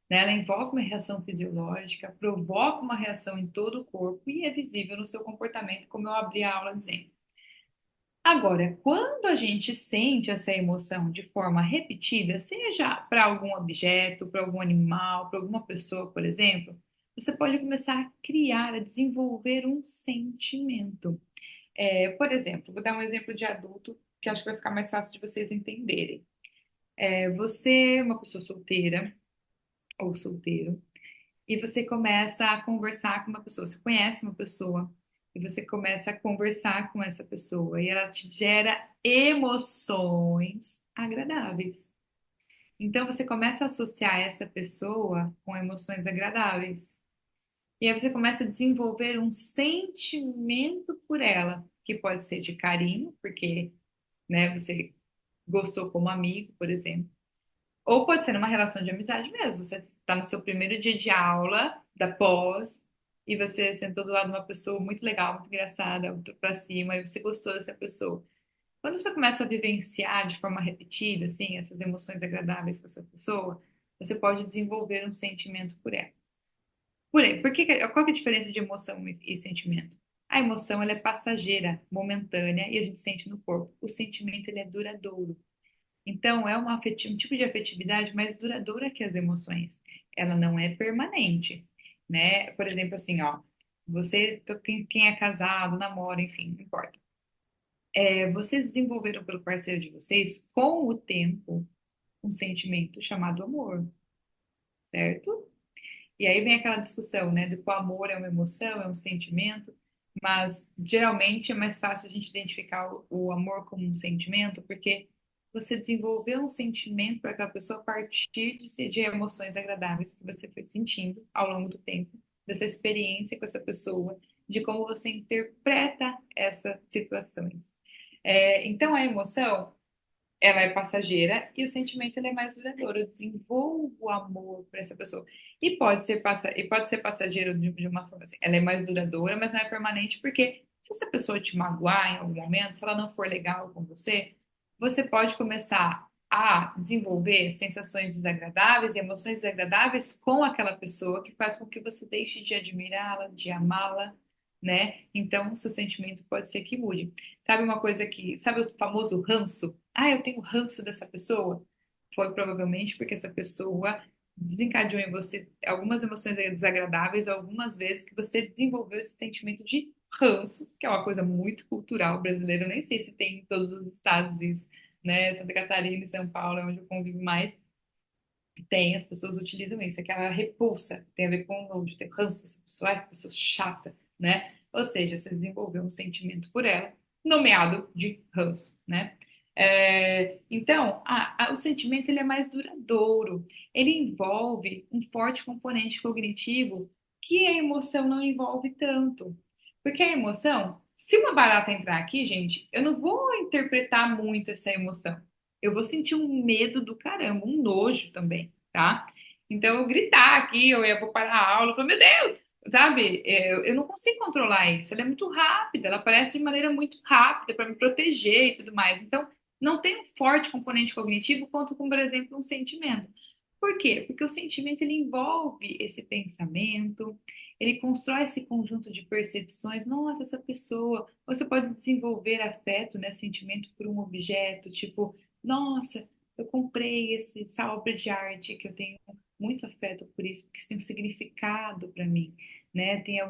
Speaker 1: né? Ela envolve uma reação fisiológica, provoca uma reação em todo o corpo e é visível no seu comportamento, como eu abri a aula dizendo. Agora, quando a gente sente essa emoção de forma repetida, seja para algum objeto, para algum animal, para alguma pessoa, por exemplo, você pode começar a criar, a desenvolver um sentimento. Por exemplo, vou dar um exemplo de adulto que acho que vai ficar mais fácil de vocês entenderem. Você é uma pessoa solteira ou solteiro e você começa a conversar com uma pessoa. Você conhece uma pessoa e você começa a conversar com essa pessoa e ela te gera emoções agradáveis. Então você começa a associar essa pessoa com emoções agradáveis. E aí você começa a desenvolver um sentimento por ela, que pode ser de carinho, porque, né, você gostou como amigo, por exemplo. Ou pode ser numa relação de amizade mesmo. Você está no seu primeiro dia de aula da pós e você sentou do lado de uma pessoa muito legal, muito engraçada, muito pra cima, e você gostou dessa pessoa. Quando você começa a vivenciar de forma repetida, assim, essas emoções agradáveis com essa pessoa, você pode desenvolver um sentimento por ela. Qual que é a diferença de emoção e sentimento? A emoção, ela é passageira, momentânea, e a gente sente no corpo. O sentimento, ele é duradouro. Então, é um tipo de afetividade mais duradoura que as emoções. Ela não é permanente, né? Por exemplo, assim, ó, quem é casado, namora, enfim, não importa. Vocês desenvolveram pelo parceiro de vocês, com o tempo, um sentimento chamado amor, certo? E aí vem aquela discussão, né, do que o amor é uma emoção, é um sentimento, mas geralmente é mais fácil a gente identificar o amor como um sentimento, porque você desenvolveu um sentimento para aquela pessoa a partir de emoções agradáveis que você foi sentindo ao longo do tempo, dessa experiência com essa pessoa, de como você interpreta essas situações. Então, a emoção ela é passageira e o sentimento ele é mais duradouro. Eu desenvolvo amor por essa pessoa. E pode ser passageiro de uma forma assim. Ela é mais duradoura, mas não é permanente, porque se essa pessoa te magoar em algum momento, se ela não for legal com você, você pode começar a desenvolver sensações desagradáveis e emoções desagradáveis com aquela pessoa que faz com que você deixe de admirá-la, de amá-la, né? Então, o seu sentimento pode ser que mude. Sabe uma coisa que, sabe o famoso ranço? Ah, eu tenho ranço dessa pessoa. Foi provavelmente porque essa pessoa desencadeou em você algumas emoções desagradáveis, algumas vezes que você desenvolveu esse sentimento de ranço, que é uma coisa muito cultural brasileira. Eu nem sei se tem em todos os estados isso, né? Santa Catarina e São Paulo é onde eu convivo mais. Tem, as pessoas utilizam isso, aquela repulsa, tem a ver com o de ter ranço dessa pessoa, ai, que pessoa chata, né? Ou seja, você desenvolveu um sentimento por ela, nomeado de ranço, né? Então, o sentimento ele é mais duradouro, ele envolve um forte componente cognitivo que a emoção não envolve tanto. Porque a emoção, se uma barata entrar aqui, gente, eu não vou interpretar muito essa emoção. Eu vou sentir um medo do caramba, um nojo também, tá? Então, eu gritar aqui, eu vou parar a aula, eu falo, meu Deus, sabe? Eu não consigo controlar isso. Ela é muito rápida, ela aparece de maneira muito rápida para me proteger e tudo mais. Então, não tem um forte componente cognitivo quanto com, por exemplo, um sentimento. Por quê? Porque o sentimento ele envolve esse pensamento, ele constrói esse conjunto de percepções. Nossa, essa pessoa. Você pode desenvolver afeto, né, sentimento por um objeto, tipo, nossa, eu comprei essa obra de arte que eu tenho muito afeto por isso, porque isso tem um significado para mim, né? Tem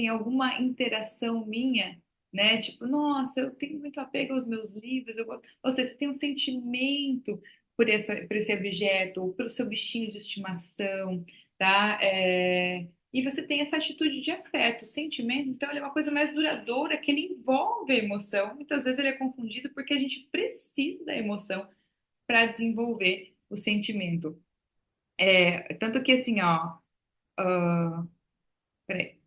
Speaker 1: alguma interação minha, né? Tipo, nossa, eu tenho muito apego aos meus livros, eu gosto. Ou seja, você tem um sentimento por esse objeto, ou pelo seu bichinho de estimação, tá? E você tem essa atitude de afeto, sentimento, então ele é uma coisa mais duradoura, que ele envolve a emoção. Muitas vezes ele é confundido porque a gente precisa da emoção para desenvolver o sentimento. Tanto que assim, ó, peraí,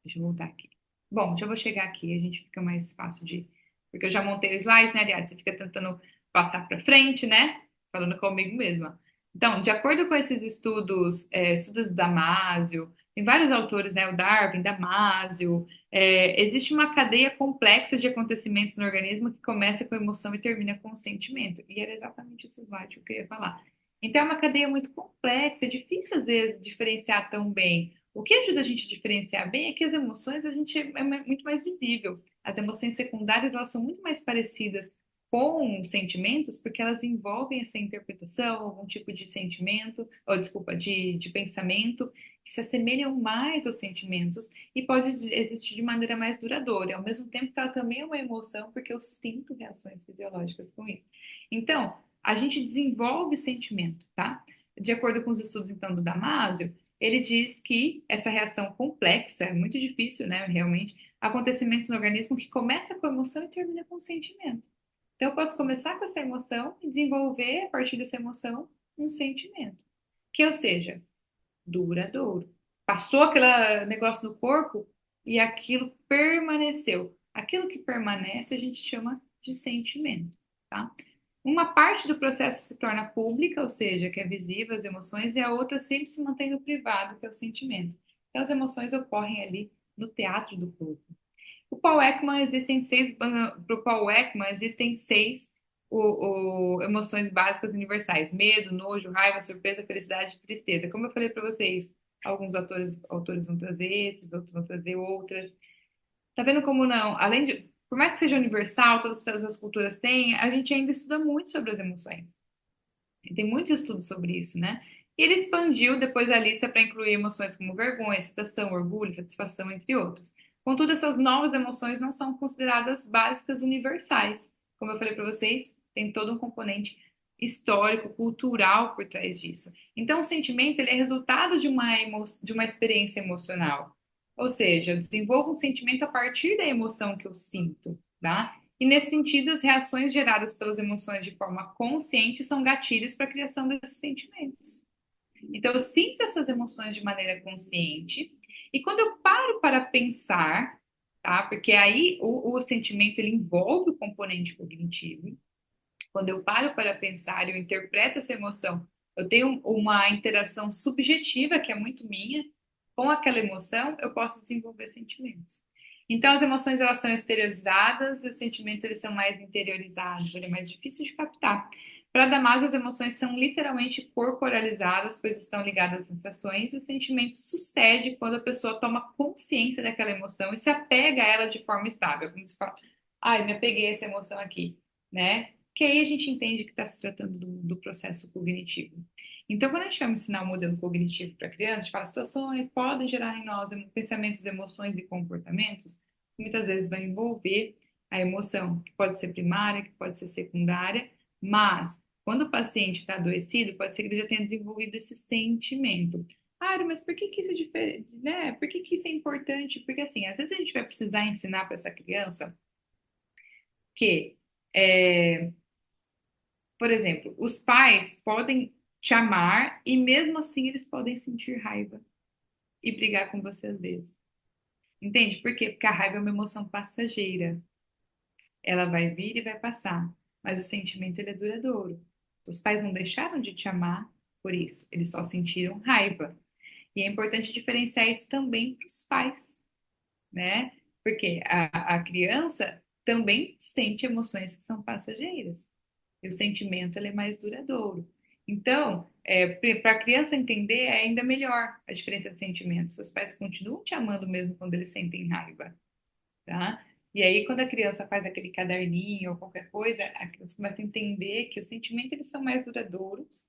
Speaker 1: deixa eu voltar aqui. Bom, já vou chegar aqui, a gente fica mais fácil de. Porque eu já montei o slide, né, aliás, você fica tentando passar para frente, né? Falando comigo mesma. Então, de acordo com esses estudos, estudos do Damasio, tem vários autores, né? O Darwin, Damasio, existe uma cadeia complexa de acontecimentos no organismo que começa com emoção e termina com o sentimento. E era exatamente esse slide que eu queria falar. Então, é uma cadeia muito complexa, é difícil às vezes diferenciar tão bem. O que ajuda a gente a diferenciar bem é que as emoções a gente é muito mais visível. As emoções secundárias elas são muito mais parecidas com os sentimentos porque elas envolvem essa interpretação, algum tipo de sentimento, ou desculpa, de pensamento que se assemelham mais aos sentimentos e pode existir de maneira mais duradoura. Ao mesmo tempo que ela também é uma emoção porque eu sinto reações fisiológicas com isso. Então, a gente desenvolve sentimento, tá? De acordo com os estudos então do Damasio, ele diz que essa reação complexa é muito difícil, né, realmente, acontecimentos no organismo que começa com emoção e termina com sentimento. Então, eu posso começar com essa emoção e desenvolver, a partir dessa emoção, um sentimento. Que, ou seja, duradouro. Passou aquele negócio no corpo e aquilo permaneceu. Aquilo que permanece a gente chama de sentimento, tá? Uma parte do processo se torna pública, ou seja, que é visível as emoções, e a outra sempre se mantém no privado, que é o sentimento. Então, as emoções ocorrem ali no teatro do corpo. Para o Paul Ekman, existem seis emoções básicas universais: medo, nojo, raiva, surpresa, felicidade e tristeza. Como eu falei para vocês, alguns autores vão trazer esses, outros vão trazer outras. Tá vendo como não? Além de, por mais que seja universal, todas as culturas têm, a gente ainda estuda muito sobre as emoções. E tem muitos estudos sobre isso, né? E ele expandiu depois a lista para incluir emoções como vergonha, excitação, orgulho, satisfação, entre outras. Contudo, essas novas emoções não são consideradas básicas universais. Como eu falei para vocês, tem todo um componente histórico, cultural por trás disso. Então, o sentimento ele é resultado de uma experiência emocional. Ou seja, eu desenvolvo um sentimento a partir da emoção que eu sinto, tá? E nesse sentido, as reações geradas pelas emoções de forma consciente são gatilhos para a criação desses sentimentos. Então, eu sinto essas emoções de maneira consciente, e quando eu paro para pensar, tá? Porque aí o sentimento ele envolve o componente cognitivo. Quando eu paro para pensar, eu interpreto essa emoção, eu tenho uma interação subjetiva, que é muito minha, com aquela emoção, eu posso desenvolver sentimentos. Então, as emoções elas são exteriorizadas e os sentimentos eles são mais interiorizados, ele é mais difícil de captar. Para Damasio, as emoções são literalmente corporalizadas, pois estão ligadas às sensações, e o sentimento sucede quando a pessoa toma consciência daquela emoção e se apega a ela de forma estável, como se fala, ai, me apeguei a essa emoção aqui, né? Que aí a gente entende que está se tratando do processo cognitivo. Então, quando a gente vai ensinar o modelo cognitivo para criança, a gente fala situações podem gerar em nós pensamentos, emoções e comportamentos, muitas vezes vai envolver a emoção, que pode ser primária, que pode ser secundária, mas quando o paciente está adoecido, pode ser que ele já tenha desenvolvido esse sentimento. Ah, mas por que que isso é diferente, né? Por que que isso é importante? Porque assim, às vezes a gente vai precisar ensinar para essa criança que, é, por exemplo, os pais podem te amar e mesmo assim eles podem sentir raiva e brigar com você às vezes. Entende? Por quê? Porque a raiva é uma emoção passageira. Ela vai vir e vai passar, mas o sentimento ele é duradouro. Os pais não deixaram de te amar por isso, eles só sentiram raiva. E é importante diferenciar isso também para os pais, né? Porque a criança também sente emoções que são passageiras. E o sentimento ele é mais duradouro. Então, para a criança entender, é ainda melhor a diferença de sentimentos. Os pais continuam te amando mesmo quando eles sentem raiva, tá? E aí, quando a criança faz aquele caderninho ou qualquer coisa, a criança começa a entender que os sentimentos eles são mais duradouros,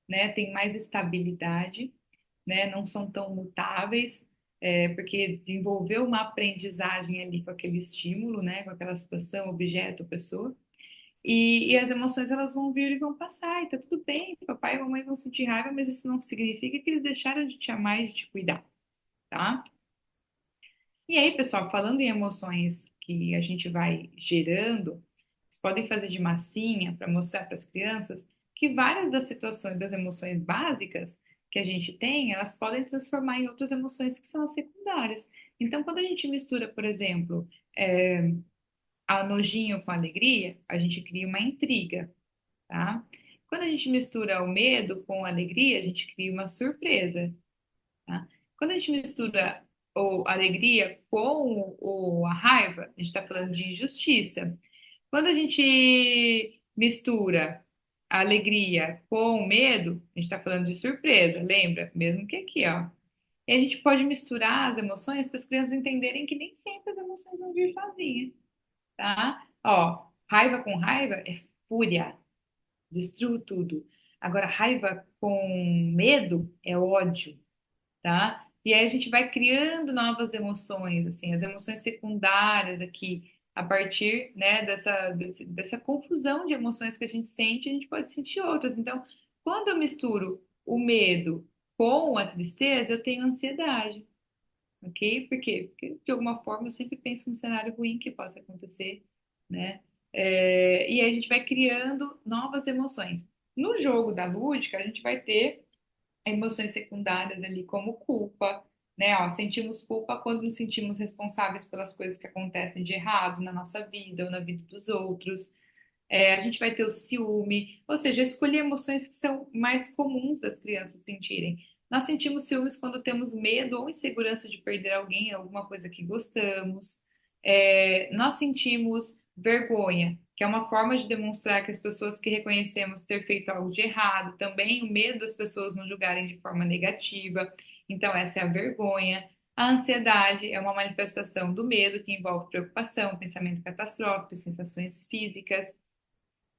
Speaker 1: né? Tem mais estabilidade, né? Não são tão mutáveis, porque desenvolveu uma aprendizagem ali com aquele estímulo, né? Com aquela situação, objeto, pessoa. E as emoções elas vão vir e vão passar, e tá tudo bem, papai e mamãe vão sentir raiva, mas isso não significa que eles deixaram de te amar e de te cuidar, tá? E aí, pessoal, falando em emoções que a gente vai gerando, vocês podem fazer de massinha para mostrar para as crianças que várias das situações, das emoções básicas que a gente tem, elas podem transformar em outras emoções que são as secundárias. Então, quando a gente mistura, por exemplo, a nojinho com a alegria, a gente cria uma intriga, tá? Quando a gente mistura o medo com a alegria, a gente cria uma surpresa, tá? Quando a gente mistura a alegria com a raiva, a gente está falando de injustiça. Quando a gente mistura a alegria com o medo, a gente está falando de surpresa, lembra? Mesmo que aqui, ó. E a gente pode misturar as emoções para as crianças entenderem que nem sempre as emoções vão vir sozinhas, tá? Ó, raiva com raiva é fúria, destruo tudo. Agora, raiva com medo é ódio, tá? E aí a gente vai criando novas emoções, assim, as emoções secundárias aqui, a partir, né, dessa confusão de emoções que a gente sente, a gente pode sentir outras. Então, quando eu misturo o medo com a tristeza, eu tenho ansiedade, ok? Por quê? Porque, de alguma forma, eu sempre penso num cenário ruim que possa acontecer, né? E aí a gente vai criando novas emoções. No jogo da lúdica, a gente vai ter emoções secundárias ali, como culpa, né? Ó, sentimos culpa quando nos sentimos responsáveis pelas coisas que acontecem de errado na nossa vida ou na vida dos outros. A gente vai ter o ciúme, ou seja, escolher emoções que são mais comuns das crianças sentirem. Nós sentimos ciúmes quando temos medo ou insegurança de perder alguém, alguma coisa que gostamos. Nós sentimos vergonha, que é uma forma de demonstrar que as pessoas que reconhecemos ter feito algo de errado, também o medo das pessoas nos julgarem de forma negativa. Então, essa é a vergonha. A ansiedade é uma manifestação do medo que envolve preocupação, pensamento catastrófico, sensações físicas.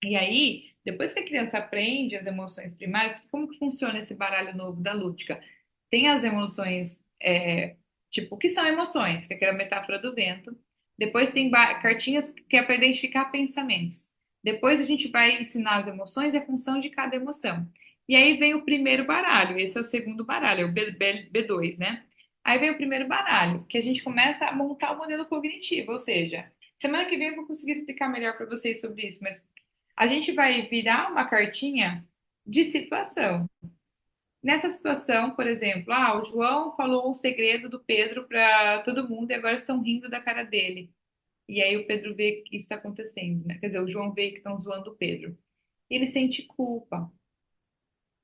Speaker 1: E aí, depois que a criança aprende as emoções primárias, como que funciona esse baralho novo da Lúdica? Tem as emoções, tipo, o que são emoções, que é aquela metáfora do vento. Depois tem cartinhas que é para identificar pensamentos. Depois a gente vai ensinar as emoções e a função de cada emoção. E aí vem o primeiro baralho, esse é o segundo baralho, é o B2, né? Aí vem o primeiro baralho, que a gente começa a montar o modelo cognitivo, ou seja, semana que vem eu vou conseguir explicar melhor para vocês sobre isso, mas a gente vai virar uma cartinha de situação. Nessa situação, por exemplo, o João falou um segredo do Pedro para todo mundo e agora estão rindo da cara dele. E aí o Pedro vê que isso está acontecendo, né? Quer dizer, o João vê que estão zoando o Pedro. Ele sente culpa.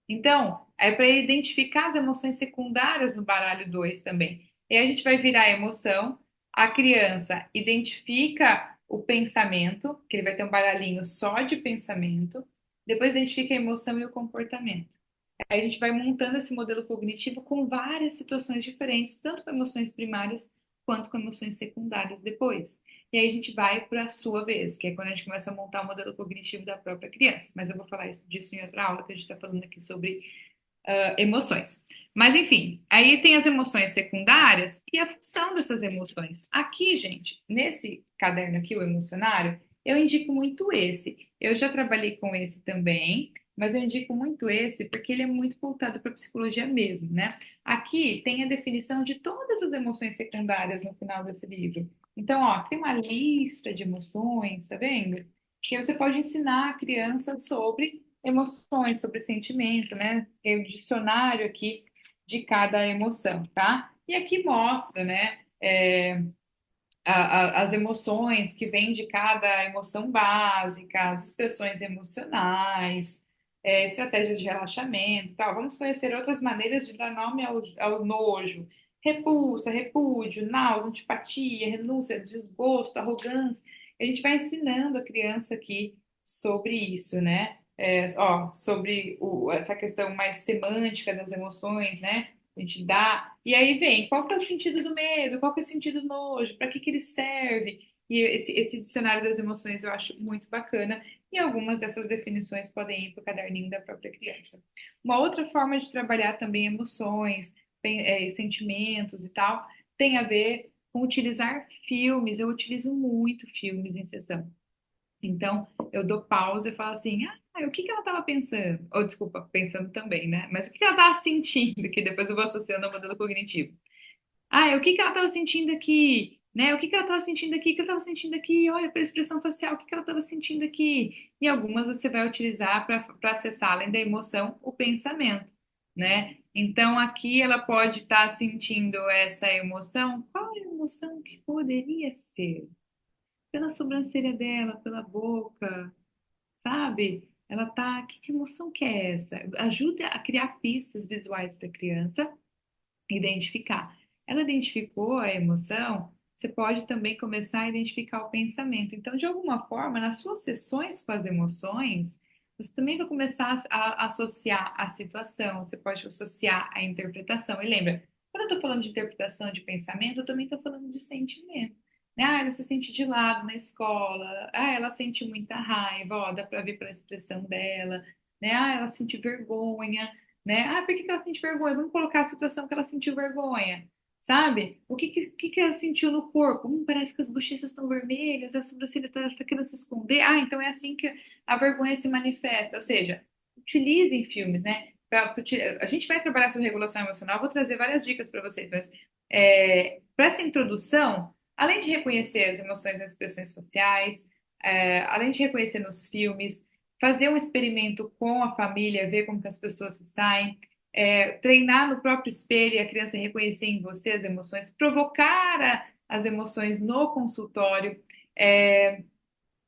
Speaker 1: Então, é para ele identificar as emoções secundárias no baralho 2 também. E aí a gente vai virar a emoção, a criança identifica o pensamento, que ele vai ter um baralhinho só de pensamento, depois identifica a emoção e o comportamento. Aí a gente vai montando esse modelo cognitivo com várias situações diferentes, tanto com emoções primárias quanto com emoções secundárias depois. E aí a gente vai para a sua vez, que é quando a gente começa a montar o modelo cognitivo da própria criança. Mas eu vou falar disso em outra aula, que a gente está falando aqui sobre emoções. Mas enfim, aí tem as emoções secundárias e a função dessas emoções. Aqui, gente, nesse caderno aqui, o emocionário, eu indico muito esse. Eu já trabalhei com esse também, mas eu indico muito esse porque ele é muito voltado para a psicologia mesmo, né? Aqui tem a definição de todas as emoções secundárias no final desse livro. Então, ó, tem uma lista de emoções, tá vendo? Que você pode ensinar a criança sobre emoções, sobre sentimento, né? Tem o dicionário aqui de cada emoção, tá? E aqui mostra, né? As emoções que vêm de cada emoção básica, as expressões emocionais, estratégias de relaxamento, tal. Vamos conhecer outras maneiras de dar nome ao nojo. Repulsa, repúdio, náusea, antipatia, renúncia, desgosto, arrogância. A gente vai ensinando a criança aqui sobre isso, né? Sobre essa questão mais semântica das emoções, né? A gente dá. E aí vem, qual que é o sentido do medo? Qual que é o sentido do nojo? Para que que ele serve? E esse dicionário das emoções eu acho muito bacana. E algumas dessas definições podem ir para o caderninho da própria criança. Uma outra forma de trabalhar também emoções, sentimentos e tal, tem a ver com utilizar filmes. Eu utilizo muito filmes em sessão. Então, eu dou pausa e falo assim, o que que ela estava pensando? Ou, desculpa, pensando também, né? Mas o que que ela estava sentindo? Que depois eu vou associando ao modelo cognitivo. O que que ela estava sentindo aqui? Né? O que que ela estava sentindo aqui? O que ela estava sentindo aqui? Olha, para a expressão facial, o que que ela estava sentindo aqui? E algumas você vai utilizar para acessar, além da emoção, o pensamento, né? Então, aqui ela pode estar sentindo essa emoção. Qual é a emoção que poderia ser? Pela sobrancelha dela, pela boca, sabe? Ela tá, que emoção que é essa? Ajuda a criar pistas visuais para a criança identificar. Ela identificou a emoção, você pode também começar a identificar o pensamento. Então, de alguma forma, nas suas sessões com as emoções, você também vai começar a associar a situação, você pode associar a interpretação. E lembra, quando eu estou falando de interpretação de pensamento, eu também estou falando de sentimento. Né? Ela se sente de lado na escola. Ela sente muita raiva. Ó, dá para ver pela expressão dela. Né? Ela sente vergonha, né? Por que que ela sente vergonha? Vamos colocar a situação que ela sentiu vergonha, sabe? O que que ela sentiu no corpo? Parece que as bochechas estão vermelhas, a sobrancelha está querendo se esconder. Então é assim que a vergonha se manifesta. Ou seja, utilizem filmes, né? A gente vai trabalhar sobre regulação emocional, vou trazer várias dicas para vocês, mas para essa introdução, além de reconhecer as emoções e as expressões faciais, além de reconhecer nos filmes, fazer um experimento com a família, ver como que as pessoas se saem, treinar no próprio espelho e a criança reconhecer em você as emoções, provocar as emoções no consultório, é,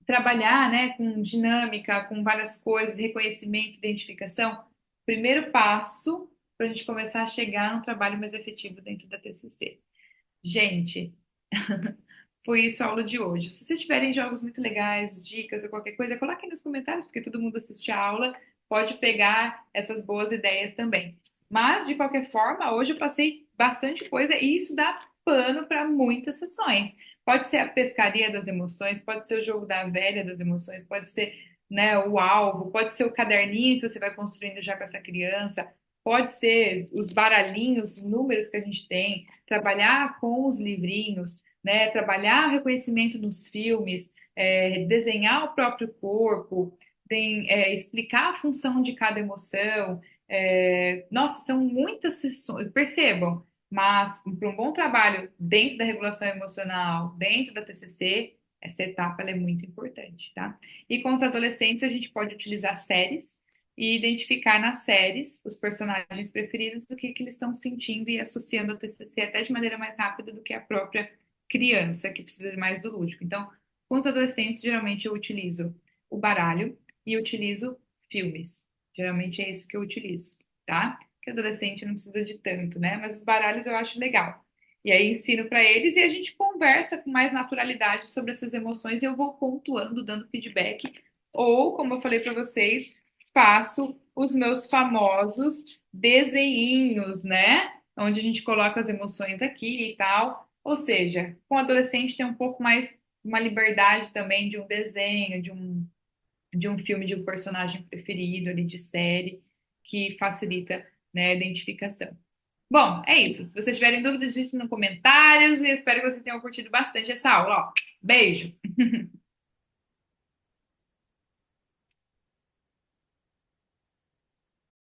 Speaker 1: trabalhar, né, com dinâmica, com várias coisas, reconhecimento, identificação. Primeiro passo para a gente começar a chegar num trabalho mais efetivo dentro da TCC. Gente, foi isso a aula de hoje. Se vocês tiverem jogos muito legais, dicas ou qualquer coisa, coloquem nos comentários, porque todo mundo assiste a aula, pode pegar essas boas ideias também. Mas, de qualquer forma, hoje eu passei bastante coisa e isso dá pano para muitas sessões. Pode ser a pescaria das emoções, pode ser o jogo da velha das emoções, pode ser, né, o alvo, pode ser o caderninho que você vai construindo já com essa criança, pode ser os baralhinhos, números que a gente tem, trabalhar com os livrinhos, né? Trabalhar o reconhecimento nos filmes, desenhar o próprio corpo, explicar a função de cada emoção. Nossa, são muitas sessões, percebam, mas para um bom trabalho dentro da regulação emocional, dentro da TCC, essa etapa ela é muito importante, tá? E com os adolescentes, a gente pode utilizar séries e identificar nas séries os personagens preferidos do que eles estão sentindo e associando a TCC até de maneira mais rápida do que a própria criança, que precisa mais do lúdico. Então, com os adolescentes, geralmente eu utilizo o baralho e utilizo filmes. Geralmente é isso que eu utilizo, tá? Que adolescente não precisa de tanto, né? Mas os baralhos eu acho legal. E aí ensino para eles e a gente conversa com mais naturalidade sobre essas emoções e eu vou pontuando, dando feedback. Ou, como eu falei para vocês, faço os meus famosos desenhinhos, né? Onde a gente coloca as emoções aqui e tal. Ou seja, com o adolescente tem um pouco mais uma liberdade também de um desenho, de um filme, de um personagem preferido ali de série, que facilita, né, a identificação. Bom, é isso. Se vocês tiverem dúvidas, digite nos comentários e espero que vocês tenham curtido bastante essa aula. Ó, beijo!